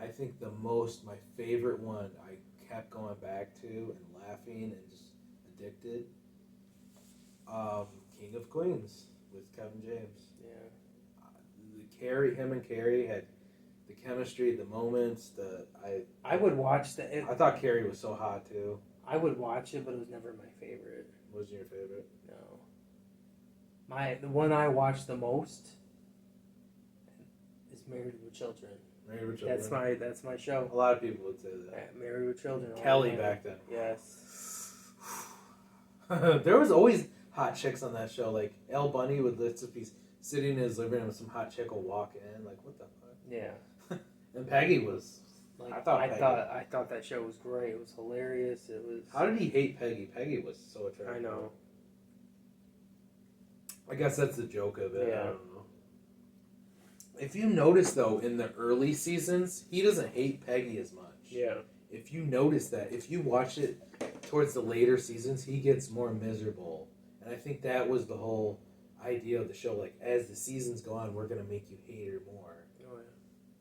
I think the most, my favorite one, I kept going back to and laughing and just addicted. King of Queens with Kevin James. Yeah. Him and Carrie had the chemistry, the moments. I would watch that. I thought Carrie was so hot too. I would watch it, but it was never my favorite. Wasn't your favorite? No. The one I watched the most is Married with Children. Married with Children. That's my show. A lot of people would say that. Yeah, Married with Children. Kelly back then. Yes. There was always hot chicks on that show. Like El Bunny would just be sitting in his living room with some hot chick will walk in. Like, what the fuck? Yeah. And Peggy was. Like, I thought that show was great. It was hilarious. It was. How did he hate Peggy? Peggy was so attractive. I know. I guess that's the joke of it. Yeah. I don't know. If you notice though, in the early seasons, he doesn't hate Peggy as much. Yeah. If you notice that, if you watch it towards the later seasons, he gets more miserable. And I think that was the whole idea of the show. Like, as the seasons go on, we're going to make you hate her more. Oh, yeah.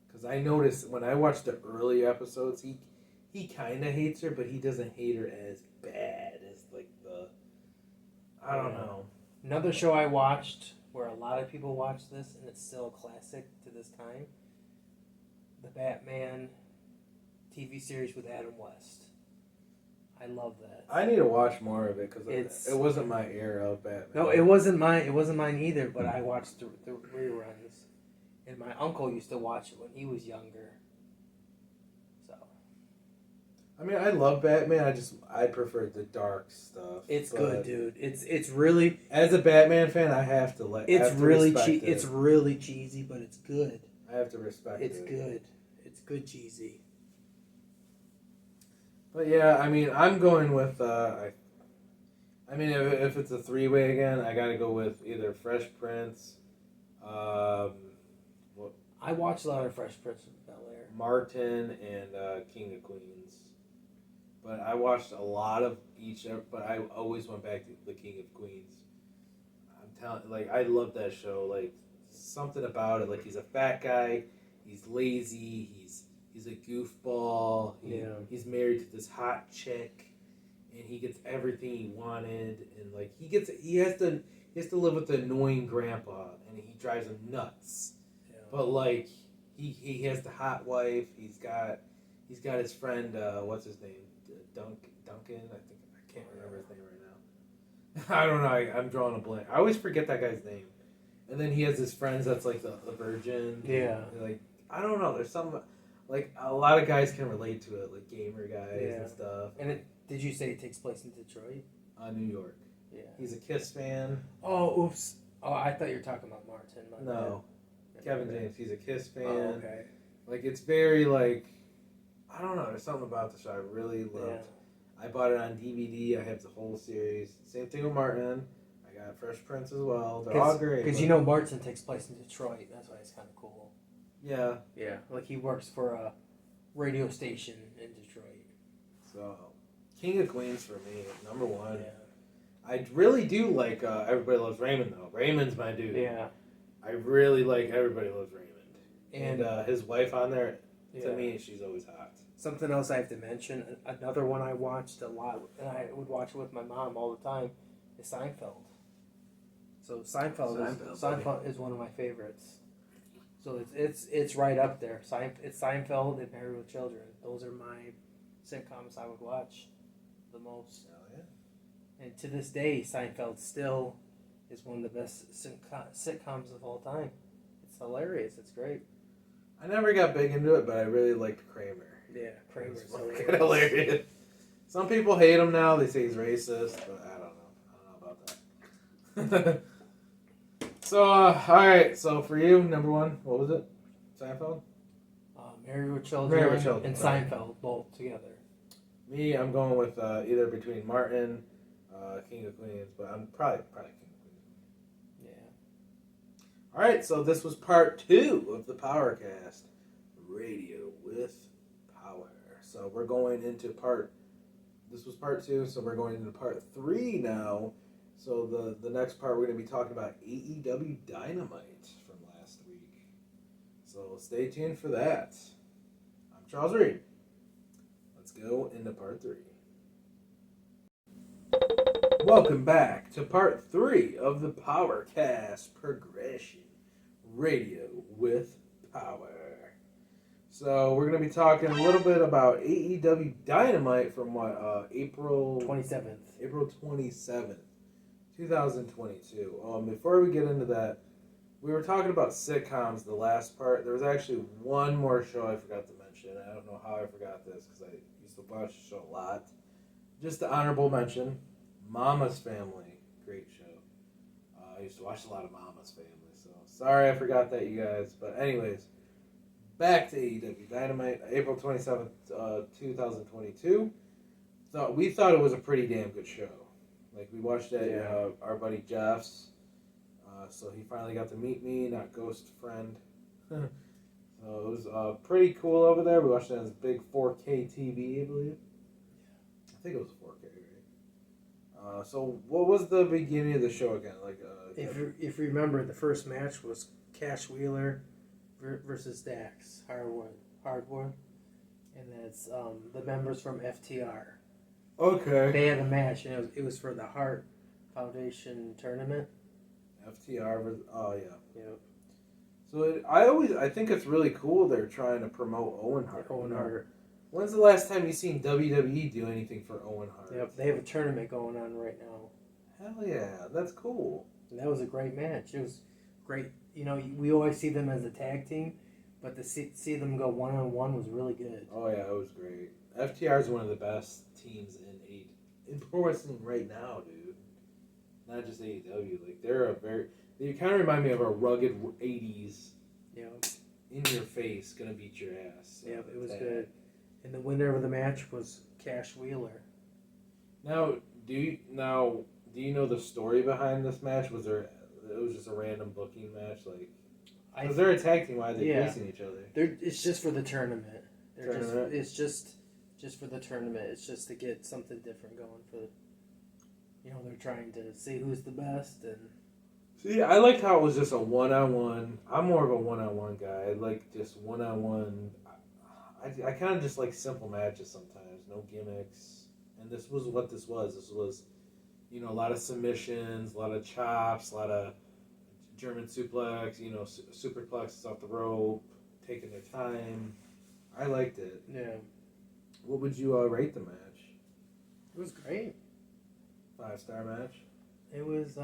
Because I noticed when I watched the early episodes, he kind of hates her, but he doesn't hate her as bad as, like, I don't know. Another show I watched where a lot of people watch this, and it's still a classic to this time, the Batman TV series with Adam West. I love that. I need to watch more of it because it wasn't my era of Batman. No, it wasn't mine either. But I watched the reruns, And my uncle used to watch it when he was younger. So. I mean, I love Batman. I prefer the dark stuff. It's good, dude. It's really, as a Batman fan, I have to like. it's really it's really cheesy, but it's good. I have to respect it. It's good. It's good cheesy. But yeah, I mean, I'm going with. I mean, if it's a three-way again, I got to go with either Fresh Prince. I watched a lot of Fresh Prince of Bel-Air. Martin and King of Queens. But I watched a lot of each, but I always went back to the King of Queens. I'm telling, like, I love that show. Like, something about it. Like, he's a fat guy. He's lazy. He's a goofball. He's married to this hot chick, and he gets everything he wanted. And like, he has to live with the annoying grandpa, and he drives him nuts. But like he has the hot wife. He's got his friend. What's his name? Duncan. I can't remember his name right now. I don't know. I'm drawing a blank. I always forget that guy's name. And then he has his friends that's like the virgin. Yeah. Like I don't know. There's some like a lot of guys can relate to it, like gamer guys and stuff. And did you say it takes place in Detroit? New York. Yeah. He's a Kiss fan. Oh, oops. Oh, I thought you were talking about Martin. No. Kevin James, he's a Kiss fan. Oh, okay. Like, it's very, like, I don't know, there's something about the show I really loved. Yeah. I bought it on DVD, I have the whole series. Same thing with Martin. I got Fresh Prince as well. They're all great. Because you know Martin takes place in Detroit, that's why it's kind of cool. Yeah. Yeah, like he works for a radio station in Detroit. So, King of Queens for me, number one. Yeah. I really do like Everybody Loves Raymond, though. Raymond's my dude. Yeah. I really like Everybody Loves Raymond. And his wife on there, to me, she's always hot. Something else I have to mention, another one I watched a lot, and I would watch it with my mom all the time, is Seinfeld. So Seinfeld is one of my favorites. So it's right up there. It's Seinfeld and Married with Children. Those are my sitcoms I would watch the most. Oh, yeah. And to this day, Seinfeld still is one of the best sitcoms of all time. It's hilarious. It's great. I never got big into it, but I really liked Kramer. Yeah, Kramer's hilarious. Some people hate him now. They say he's racist, but I don't know. about that. So, all right. So for you, number one, what was it? Seinfeld? Married with Children, and Seinfeld, both together. Me, I'm going with either between Martin, King of Queens, but I'm probably King of Queens. Yeah. All right, so this was part 2 of the PowerKast Radio with Power. So we're going into this was part 2, so we're going into part 3 now. So the next part we're going to be talking about AEW Dynamite from last week. So stay tuned for that. I'm Charles Reed. Let's go into part 3. Welcome back to part 3 of the PowerKast Progression Radio with Power. So we're going to be talking a little bit about AEW Dynamite from April 27th. April 27th, 2022. Before we get into that, we were talking about sitcoms the last part. There was actually one more show I forgot to mention. I don't know how I forgot this because I used to watch the show a lot. Just an honorable mention. Mama's Family. Great show. I used to watch a lot of Mama's Family. So sorry I forgot that, you guys. But anyways, back to AEW Dynamite. April 27th, 2022. We thought it was a pretty damn good show. Like, we watched it at our buddy Jeff's. So he finally got to meet me, not ghost friend. So it was pretty cool over there. We watched it on this big 4K TV, I believe. I think it was 4K, right? So what was the beginning of the show again? Like, if you remember, the first match was Cash Wheeler versus Dax Hardwood, and that's the members from FTR. Okay. They had a match, and it was for the Hart Foundation tournament. FTR versus, oh yeah. Yep. So I think it's really cool they're trying to promote Owen Hart. Owen Hart. When's the last time you seen WWE do anything for Owen Hart? Yep, they have a tournament going on right now. Hell yeah, that's cool. And that was a great match. It was great we always see them as a tag team, but to see them go 1-on-1 was really good. Oh yeah, it was great. FTR is one of the best teams in pro wrestling right now, dude. Not just AEW. Like they kind of remind me of a rugged '80s. Yeah. In your face, gonna beat your ass. Yeah, it was good. And the winner of the match was Cash Wheeler. Now, do you know the story behind this match? It was just a random booking match, like because they're a tag team. Why are they facing each other? It's just for the tournament. It's just for the tournament. It's just to get something different going for. They're trying to see who's the best and. See, I liked how it was just a one-on-one. I'm more of a one-on-one guy. I like just one-on-one. I kind of just like simple matches sometimes, no gimmicks. And this was what this was. This was, a lot of submissions, a lot of chops, a lot of German suplex, superplexes off the rope, taking their time. I liked it. Yeah. What would you rate the match? It was great. 5-star match? It was,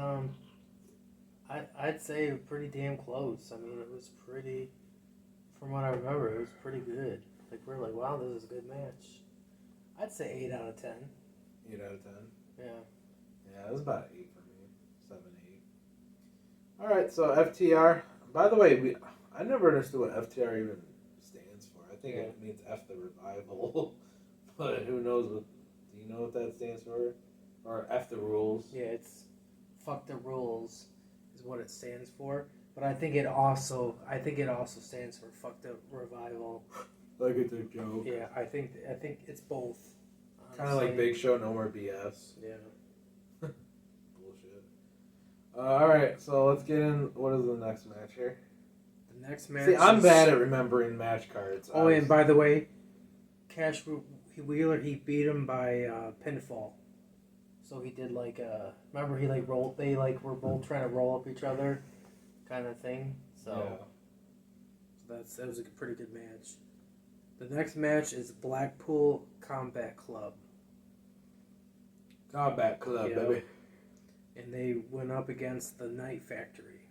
I'd say pretty damn close. I mean, it was pretty, from what I remember, it was pretty good. Like, we're like, wow, this is a good match. I'd say 8 out of 10. 8 out of 10? Yeah. Yeah, it was about 8 for me. 7, 8. Alright, so FTR. By the way, I never understood what FTR even stands for. I think it means F the Revival. But who knows what... Do you know what that stands for? Or F the Rules? Yeah, it's Fuck the Rules is what it stands for. But I think it also stands for Fuck the Revival. Like it's a joke. Yeah, I think it's both. Kind of like Big Show, No More BS. Yeah. Bullshit. Alright, so let's get in. What is the next match here? The next match. See, I'm bad at remembering match cards. Oh, and by the way, Cash Wheeler, he beat him by pinfall. So he did remember he rolled. They were both trying to roll up each other, kind of thing. So that was a pretty good match. The next match is Blackpool Combat Club. Combat Club, baby. And they went up against the Night Factory.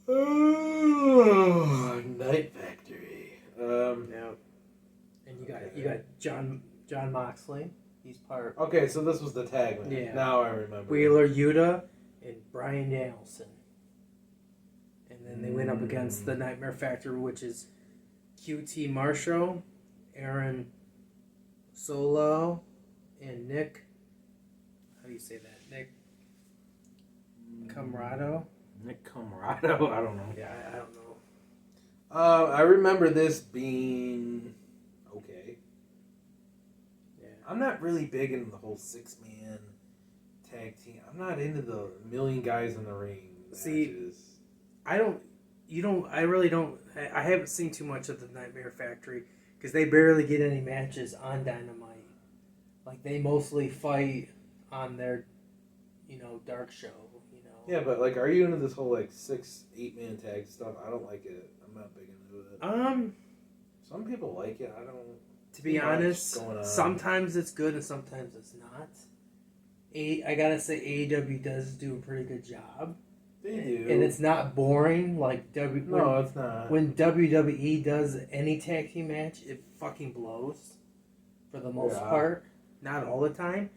Oh, Night Factory. Yeah. And you got John Moxley. He's part. Okay, so this was the tag match. Yeah. Now I remember. Wheeler Yuta and Bryan Danielson. And then they went up against the Nightmare Factory, which is QT Marshall, Aaron Solo, and Nick. How do you say that? Nick Comrado? Nick Comrado? I don't know. Yeah, I don't know. I remember this being okay. Yeah. I'm not really big into the whole 6-man tag team. I'm not into the million guys in the ring matches. See, I really don't. I haven't seen too much of the Nightmare Factory because they barely get any matches on Dynamite. Like, they mostly fight on their, dark show, Yeah, but, are you into this whole, 6-8-man tag stuff? I don't like it. I'm not big into it. Some people like it. I don't... To be honest, sometimes it's good and sometimes it's not. I gotta say, AEW does do a pretty good job. They do. And it's not boring like No, it's not. When WWE does any tag team match, it fucking blows. For the most part. Not all the time.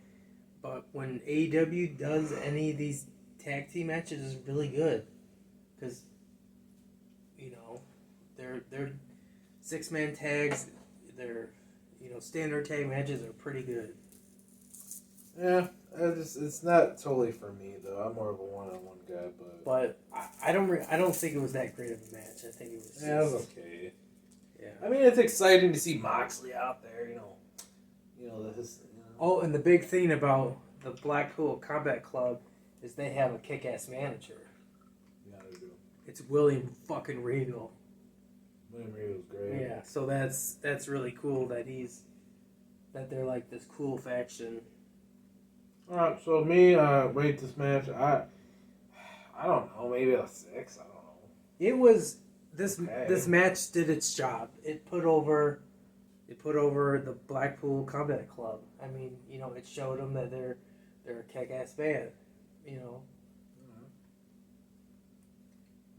But when AEW does any of these tag team matches, it's really good. Because, they're 6-man tags, they're, standard tag matches are pretty good. Yeah, it's not totally for me though. I'm more of a one-on-one guy, but I don't think it was that great of a match. I think it was. Yeah, it was okay. Yeah. I mean, it's exciting to see Moxley out there. Oh, and the big thing about the Blackpool Combat Club is they have a kick-ass manager. Yeah, they do. It's William fucking Regal. William Regal's great. Yeah, so that's really cool that they're like this cool faction. Alright, so me, rate this match, I don't know, maybe a 6, I don't know. It was, this match did its job. It put over the Blackpool Combat Club. I mean, it showed them that they're a kick-ass band,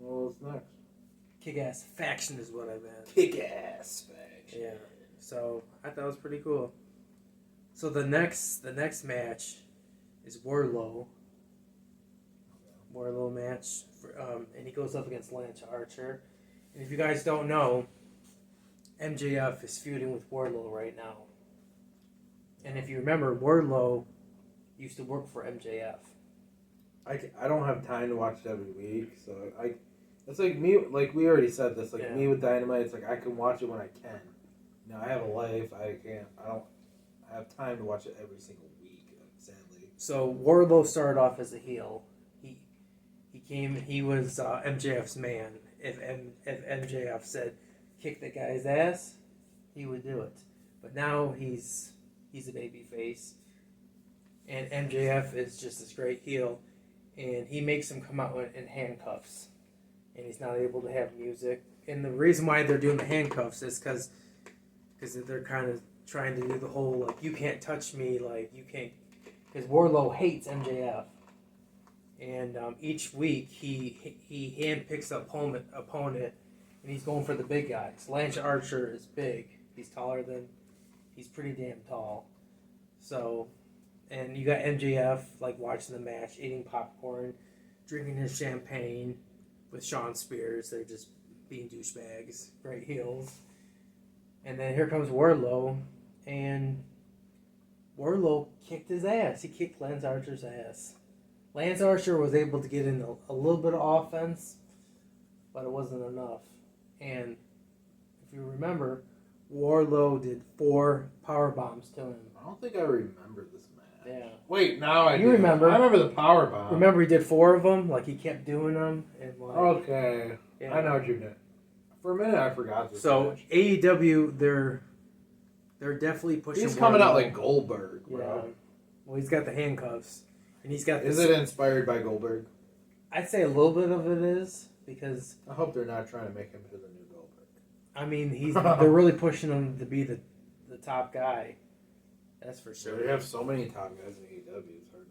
Well, what's next? Kick-ass faction is what I meant. Kick-ass faction. Yeah. So I thought it was pretty cool. So the next match is Wardlow. Wardlow match, and he goes up against Lance Archer. And if you guys don't know, MJF is feuding with Wardlow right now. And if you remember, Wardlow used to work for MJF. I don't have time to watch it every week, so it's like me. Like we already said this. Like me with Dynamite, it's like I can watch it when I can. You know, I have a life. I don't have time to watch it every single week. Sadly. So Wardlow started off as a heel. He was MJF's man. If MJF said kick the guy's ass, he would do it. But now he's a baby face, and MJF is just this great heel, and he makes him come out in handcuffs, and he's not able to have music. And the reason why they're doing the handcuffs is because they're kind of trying to do the whole like you can't touch me, like you can't, because Wardlow hates MJF. And each week he handpicks an opponent, and he's going for the big guys. Lance Archer is big. He's pretty damn tall. So, and you got MJF like watching the match, eating popcorn, drinking his champagne with Sean Spears. They're just being douchebags, great heels. And then here comes Wardlow, and Wardlow kicked his ass. He kicked Lance Archer's ass. Lance Archer was able to get in a little bit of offense, but it wasn't enough. And if you remember, Wardlow did 4 power bombs to him. I don't think I remember this match. Yeah. Wait, now I do. Remember? I remember the power bomb. Remember, he did 4 of them. Like he kept doing them, and like. Okay. Yeah. I know what you did. For a minute, I forgot this. So match. AEW, they're definitely pushing. He's coming Wardlow. out like Goldberg, bro. Yeah. Well, he's got the handcuffs. And he's got Is it inspired by Goldberg? I'd say a little bit of it is, because I hope they're not trying to make him into the new Goldberg. I mean, they're really pushing him to be the top guy. That's for sure. They have so many top guys in AEW. It's hard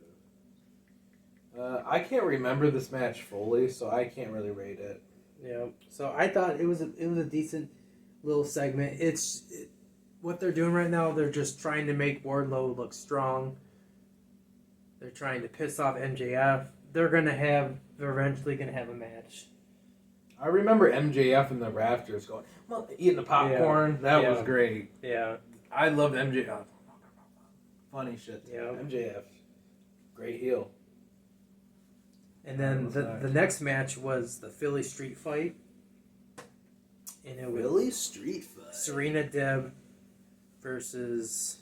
to. I can't remember this match fully, so I can't really rate it. Yeah. So I thought it was a decent little segment. What they're doing right now. They're just trying to make Wardlow look strong. They're trying to piss off MJF. They're eventually gonna have a match. I remember MJF in the rafters going, well, eating the popcorn. Yeah. That was great. Yeah. I loved MJF. Funny shit. Yeah. MJF. Great heel. And then the next match was the Philly Street Fight. And it was Philly Street Fight. Serena Deb versus.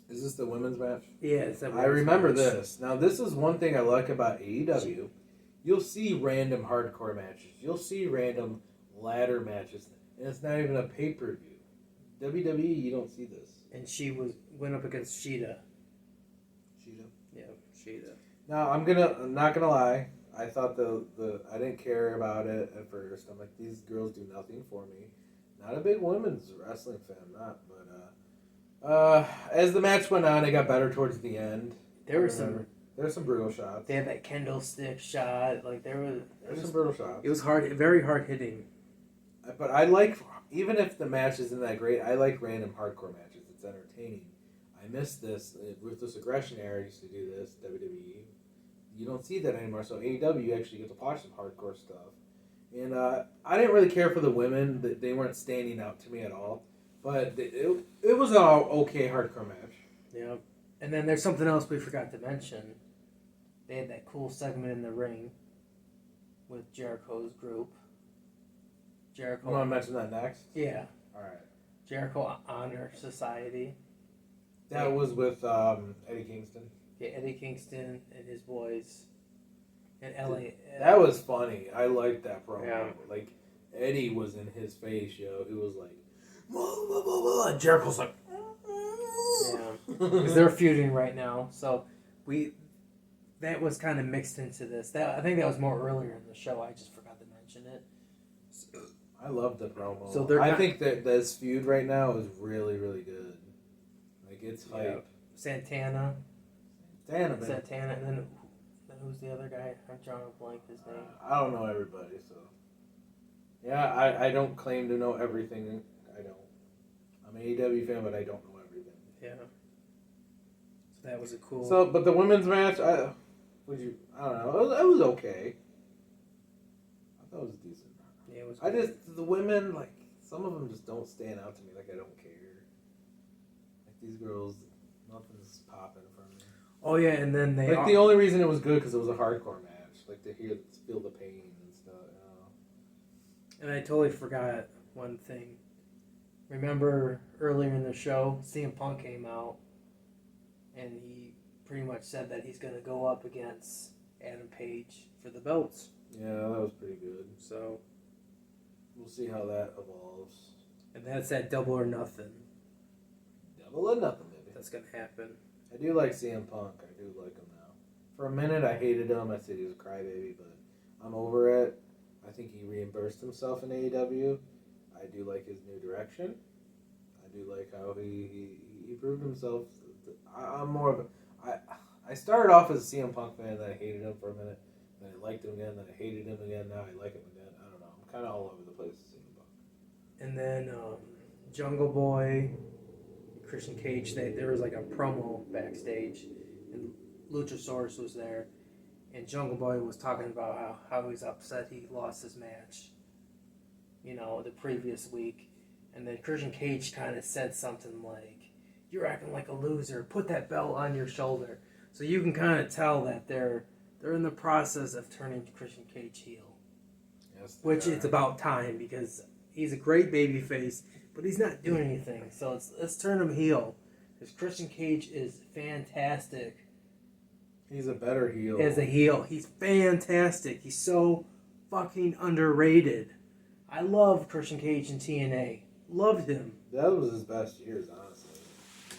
Is this the women's match? Yeah, it's I remember this. Now, this is one thing I like about AEW. You'll see random hardcore matches. You'll see random ladder matches. And it's not even a pay-per-view. WWE, you don't see this. And she went up against Sheeta. Sheeta? Yeah, Sheeta. Now, I'm not gonna lie. I thought I didn't care about it at first. I'm like, these girls do nothing for me. Not a big women's wrestling fan, as the match went on, it got better towards the end. There were some brutal shots. They had that kendo stick shot. Like there was some brutal shots. It was hard, very hard hitting. But I like, even if the match isn't that great, I like random hardcore matches. It's entertaining. I miss this. Ruthless Aggression era used to do this. WWE. You don't see that anymore. So AEW, you actually get to watch some hardcore stuff. And I didn't really care for the women. They weren't standing out to me at all. But it was an okay hardcore match. Yeah. And then there's something else we forgot to mention. They had that cool segment in the ring with Jericho's group. Jericho. You want to mention that next? Yeah. All right. Jericho Honor Society. That was with Eddie Kingston. Yeah, Eddie Kingston and his boys in LA. That was funny. I liked that promo. Yeah. Like, Eddie was in his face, yo. He was like, blah, blah, blah, blah. And Jericho's like, yeah. Because they're feuding right now. So that was kind of mixed into this. I think that was more earlier in the show. I just forgot to mention it. I love the promo. So I think that this feud right now is really, really good. Like, it's hype. Santana, man. and then who's the other guy? I'm drawing a blank his name. I don't know everybody, so. Yeah, I don't claim to know everything. I don't. I'm an AEW fan, but I don't know everything. Yeah. So that was a cool. So, but the women's match, I don't know. It was okay. I thought it was decent. Yeah, it was. I just the women like some of them just don't stand out to me. Like I don't care. Like these girls, nothing's popping for me. Oh yeah, and then they the only reason it was good because it was a hardcore match. Like to feel the pain and stuff. And I totally forgot one thing. Remember earlier in the show, CM Punk came out, and he pretty much said that he's going to go up against Adam Page for the belts. Yeah, that was pretty good. So we'll see how that evolves. And that's that Double or Nothing. Double or nothing, baby. That's going to happen. I do like CM Punk. I do like him now. For a minute, I hated him. I said he was a crybaby, but I'm over it. I think he reimbursed himself in AEW. I do like his new direction. I do like how he proved himself. I'm more of a... I started off as a CM Punk fan, then I hated him for a minute. Then I liked him again, then I hated him again. Now I like him again. I don't know. I'm kind of all over the place with CM Punk. And then Jungle Boy, Christian Cage, there was like a promo backstage, and Luchasaurus was there, and Jungle Boy was talking about how he's upset he lost his match, the previous week, and then Christian Cage kind of said something like, "You're acting like a loser. Put that belt on your shoulder." So you can kind of tell that they're in the process of turning Christian Cage heel, Yes, which it's about time because he's a great babyface. But he's not doing anything, so let's turn him heel. Because Christian Cage is fantastic. He's a better heel. As a heel, he's fantastic. He's so fucking underrated. I love Christian Cage in TNA. Loved him. That was his best years, honestly.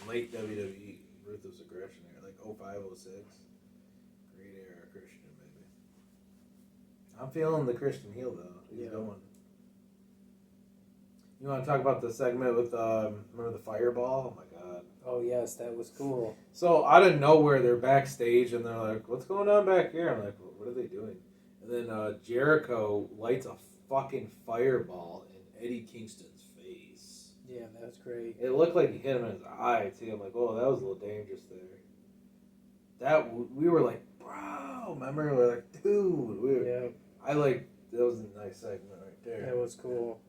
Late WWE, Ruthless Aggression era, like 05, 06. Great era, Christian, baby. I'm feeling the Christian heel, though. He's going. You want to talk about the segment with, remember the fireball? Oh my god. Oh yes, that was cool. So out of nowhere, they're backstage and they're like, "What's going on back here?" I'm like, "What are they doing?" And then Jericho lights a fucking fireball in Eddie Kingston's face. Yeah, that was great. It looked like he hit him in his eye too. I'm like, "Oh, that was a little dangerous there." We were like, "Bro," remember? We're like, "Dude," Yeah, that was a nice segment right there. that was cool.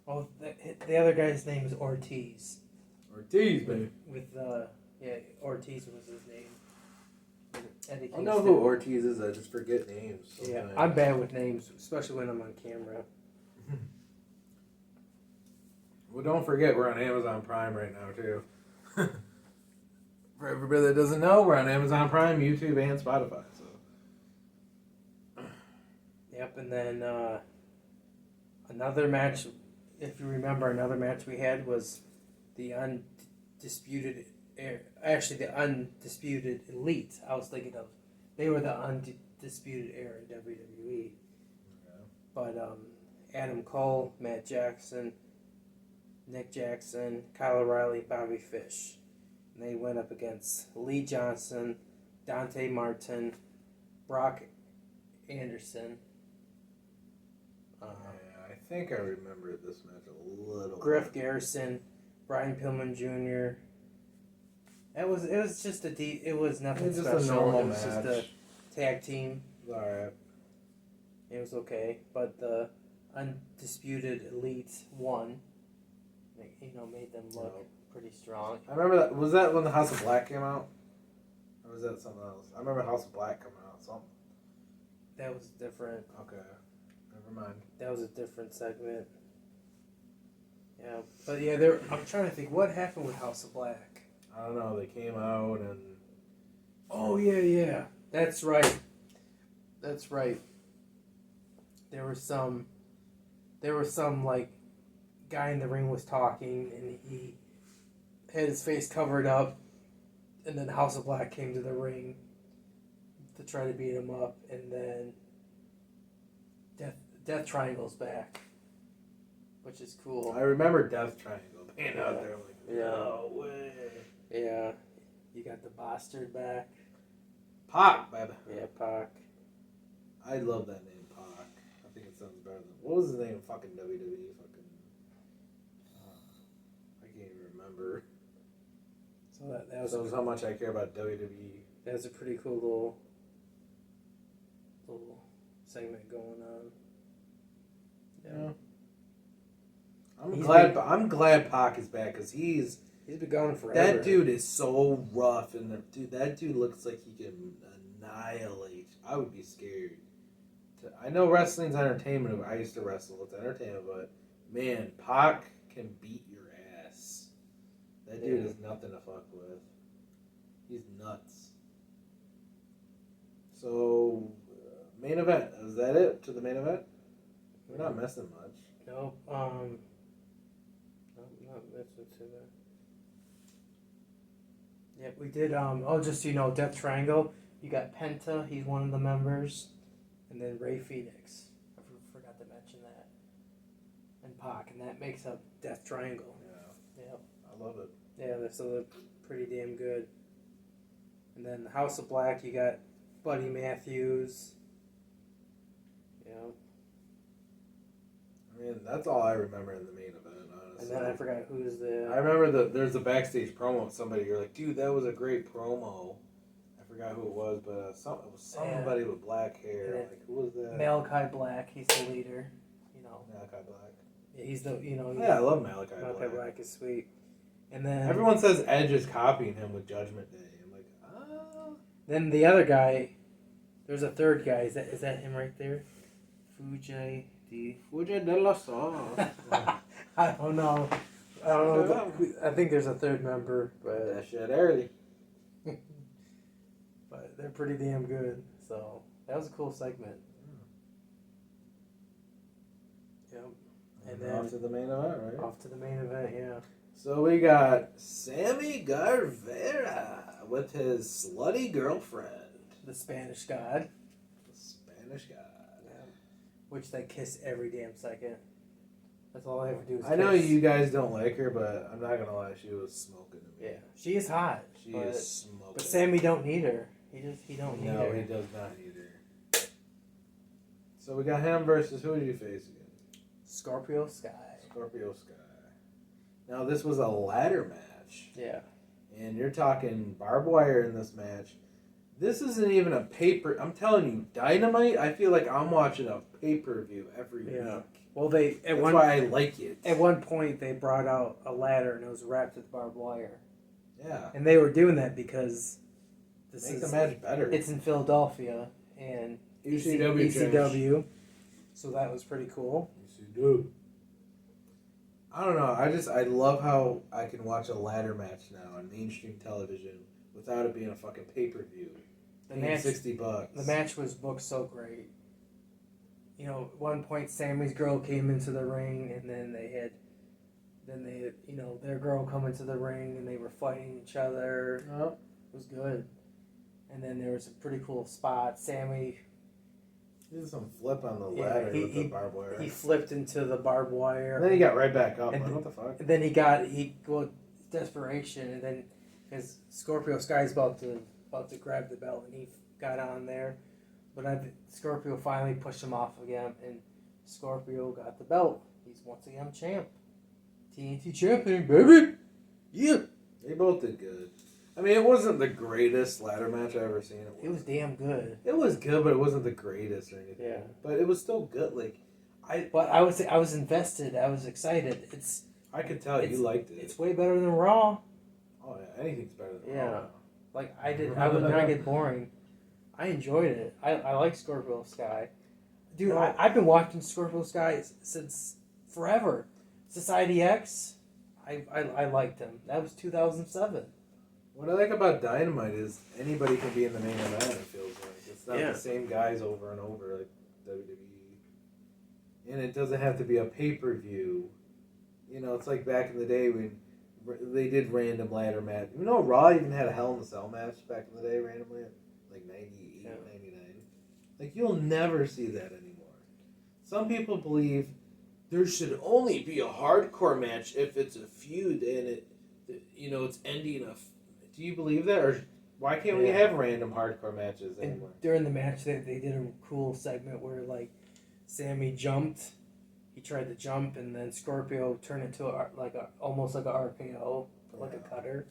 Oh, the other guy's name is Ortiz. Ortiz, baby. Ortiz was his name. Eddie I Kingston. know who Ortiz is. I just forget names. Yeah, sometimes. I'm bad with names, especially when I'm on camera. Well, don't forget we're on Amazon Prime right now too. For everybody that doesn't know, we're on Amazon Prime, YouTube, and Spotify. So. Yep, and then another match. If you remember, another match we had was the undisputed elite. I was thinking of they were the undisputed era in WWE. Okay. But Adam Cole, Matt Jackson, Nick Jackson, Kyle O'Reilly, Bobby Fish. And they went up against Lee Johnson, Dante Martin, Brock Anderson. I think I remember this match a little. Griff Garrison, Brian Pillman Jr. It was just it was nothing It was just special. a normal It was just match. a tag team. Alright. It was okay, but the undisputed elite won. Made them look pretty strong. I remember that. Was that when the House of Black came out? Or was that something else? I remember House of Black coming out. Something. That was different. Okay. Never mind. That was a different segment. Yeah, but yeah, I'm trying to think what happened with House of Black. I don't know. They came out and. Oh yeah, that's right. That's right. There was some like guy in the ring was talking and he had his face covered up, and then House of Black came to the ring to try to beat him up, and then Death Triangle's back, which is cool. I remember Death Triangle being out there. I'm like, no way. Yeah, you got the Bastard back. Pac, baby. Yeah, Pac. I love that name, Pac. I think it sounds better than... What was his name? Fucking WWE. Fucking... I can't even remember. So that was Shows how much I care about WWE. That was a pretty cool little segment going on. Yeah. I'm glad Pac is back because he's been going forever. that dude is so rough and that dude looks like he can annihilate. I would be scared. I know wrestling's entertainment. I used to wrestle. It's entertainment, but man, Pac can beat your ass. That dude is nothing to fuck with. He's nuts. So, main event. Is that it to the main event? We're not missing much. Nope. Not missing too much. Yeah, we did. Just so you know, Death Triangle. You got Penta. He's one of the members, and then Ray Phoenix. I forgot to mention that. And Pac, and that makes up Death Triangle. Yeah. Yep. I love it. Yeah, so they're pretty damn good. And then the House of Black, you got Buddy Matthews. Yeah. I mean, that's all I remember in the main event, honestly. And then I forgot who's the... I remember there's a backstage promo with somebody. You're like, dude, that was a great promo. I forgot who it was, but it was somebody with black hair. Like, who was that? Malachi Black. He's the leader. You know. Malachi Black. Yeah, he's the, Yeah, I love Malachi Black. Malachi Black is sweet. And then... Everyone says Edge is copying him with Judgment Day. I'm like, ah. Then the other guy, there's a third guy. Is that him right there? Fuji de la Sauce. I don't know. I think there's a third member, but that shit early. But they're pretty damn good. So that was a cool segment. Yep. And then off to the main event, right? Off to the main event, yeah. So we got Sammy Guevara with his slutty girlfriend, the Spanish God. The Spanish God. Which they kiss every damn second. That's all I ever do is kiss. I know you guys don't like her, but I'm not gonna lie, she was smoking to me. Yeah, she is hot. She is smoking. But Sammy don't need her. He don't need her. No, he does not need her. So we got him versus who did you face again? Scorpio Sky. Scorpio Sky. Now this was a ladder match. Yeah. And you're talking barbed wire in this match. This isn't even a paper. I'm telling you, Dynamite. I feel like I'm watching a pay-per-view every week. Well, that's why I like it. At one point, they brought out a ladder and it was wrapped with barbed wire. Yeah. And they were doing that because Make the match better. It's in Philadelphia and ECW. So that was pretty cool. ECW. I don't know. I love how I can watch a ladder match now on mainstream television without it being a fucking pay-per-view. The match, $60. The match was booked so great. You know, at one point Sammy's girl came into the ring, and then they had their girl come into the ring, and they were fighting each other. Oh. It was good. And then there was a pretty cool spot. Sammy. He did some flip on the ladder with the barbed wire. He flipped into the barbed wire. And then he got right back up. And what the fuck? And then he go desperation, and then his Scorpio Sky's about to grab the belt, and he got on there, but Scorpio finally pushed him off again, and Scorpio got the belt. He's once again champ, TNT champion, baby. Yeah, they both did good. I mean, it wasn't the greatest ladder match I've ever seen. It was damn good. It was good, but it wasn't the greatest or anything. Yeah, but it was still good. But I would say I was invested. I was excited. I could tell you liked it. It's way better than Raw. Oh yeah, anything's better than Raw. Yeah, like I would not get boring. I enjoyed it. I like Scorpio Sky. Dude, I've been watching Scorpio Sky since forever. Society X, I liked him. That was 2007. What I like about Dynamite is anybody can be in the main event, it feels like. It's not the same guys over and over like WWE. And it doesn't have to be a pay-per-view. You know, it's like back in the day when they did random ladder match. You know, Raw even had a Hell in a Cell match back in the day randomly. Like 98, 99. Like, you'll never see that anymore. Some people believe there should only be a hardcore match if it's a feud and it's ending a... Do you believe that? Or Why can't we have random hardcore matches anymore? And during the match, they did a cool segment where like Sammy jumped. He tried to jump, and then Scorpio turned into almost like a RKO, like a cutter.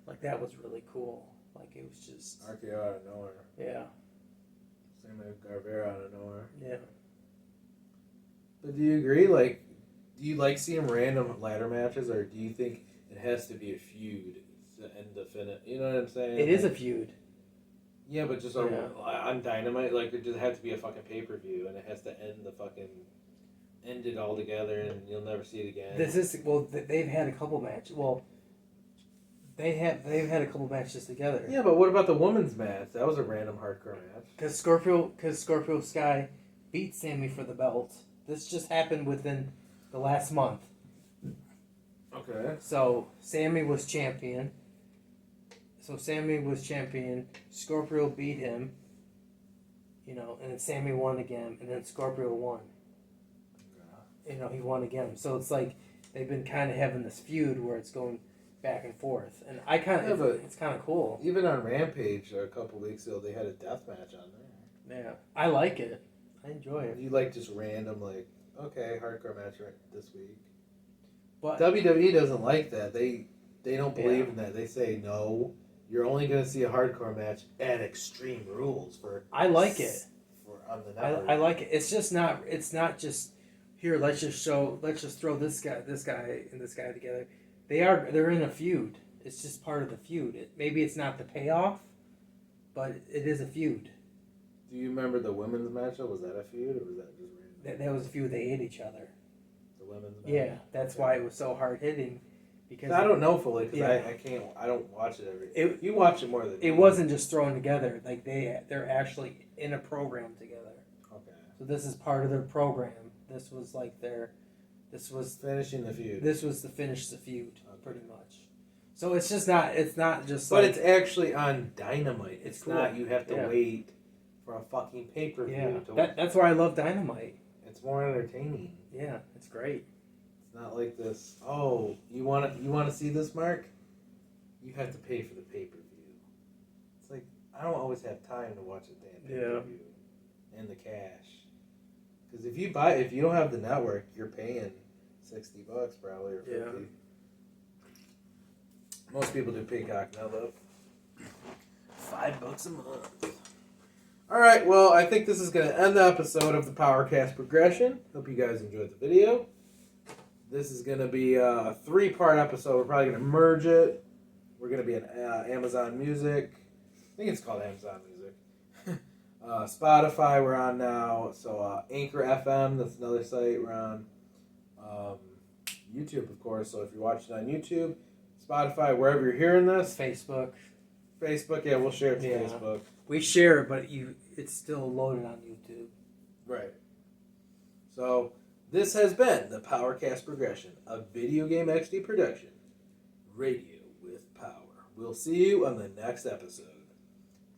Like that was really cool. Like it was just RKO out of nowhere. Yeah. Sammy Guevara out of nowhere. Yeah. But do you agree? Like, do you like seeing random ladder matches, or do you think it has to be a feud to end the finish? You know what I'm saying? It is a feud. Yeah, but just on Dynamite, like it just has to be a fucking pay-per-view, and it has to end it all together, and you'll never see it again. They've had a couple matches. Well, they've had a couple matches together. Yeah, but what about the women's match? That was a random hardcore match. Because Scorpio Sky beat Sammy for the belt. This just happened within the last month. Okay. So Sammy was champion. Scorpio beat him. You know, and then Sammy won again, and then Scorpio won. You know, he won again. So it's like they've been kind of having this feud where it's going back and forth, and it's kind of cool. Even on Rampage a couple weeks ago, they had a death match on there. Yeah, I like it. I enjoy it. You like just random, like, okay, hardcore match this week. But WWE doesn't like that. They don't believe in that. They say no. You're only going to see a hardcore match at Extreme Rules for. I like it. On the network. I like it. It's just not. It's not just here. Let's just throw this guy, and this guy together. They're in a feud. It's just part of the feud. Maybe it's not the payoff, but it is a feud. Do you remember the women's matchup? Was that a feud, or was that just random? That was a feud. They hit each other. The women's match? Yeah, that's why it was so hard hitting. Because I don't know fully because I don't watch it you watch it more than me. It wasn't just thrown together. Like they're actually in a program together. Okay. So this is part of their program. This was finishing the feud. This was to finish the feud, pretty much. So it's just not. It's not just. But it's actually on Dynamite. It's cool. not. You have to wait for a fucking pay-per-view. That's why I love Dynamite. It's more entertaining. Yeah, it's great. It's not like this. Oh, you want to see this, Mark? You have to pay for the pay-per-view. It's like I don't always have time to watch a damn pay-per-view and the cash. Because if you don't have the network, you're paying $60 probably or $50. Yeah. Most people do Peacock now though. $5 a month. All right, well, I think this is going to end the episode of the PowerKast Progression. Hope you guys enjoyed the video. This is going to be a 3-part episode. We're probably going to merge it. We're going to be on Amazon Music. I think it's called Amazon Music. Spotify, we're on now. So Anchor FM, that's another site we're on. YouTube, of course. So if you're watching on YouTube, Spotify, wherever you're hearing this. Facebook, yeah, we'll share it to Facebook. We share it, but it's still loaded on YouTube. Right. So this has been the PowerKast Progression, a video game XD production. Radio with power. We'll see you on the next episode.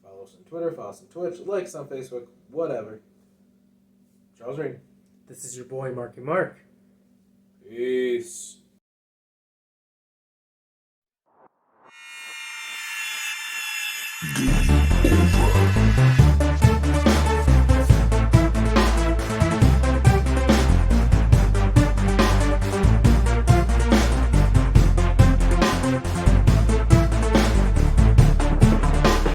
Follow us on Twitter, follow us on Twitch, like us on Facebook, whatever. Charles Ring. This is your boy, Marky Mark. Peace. Game over.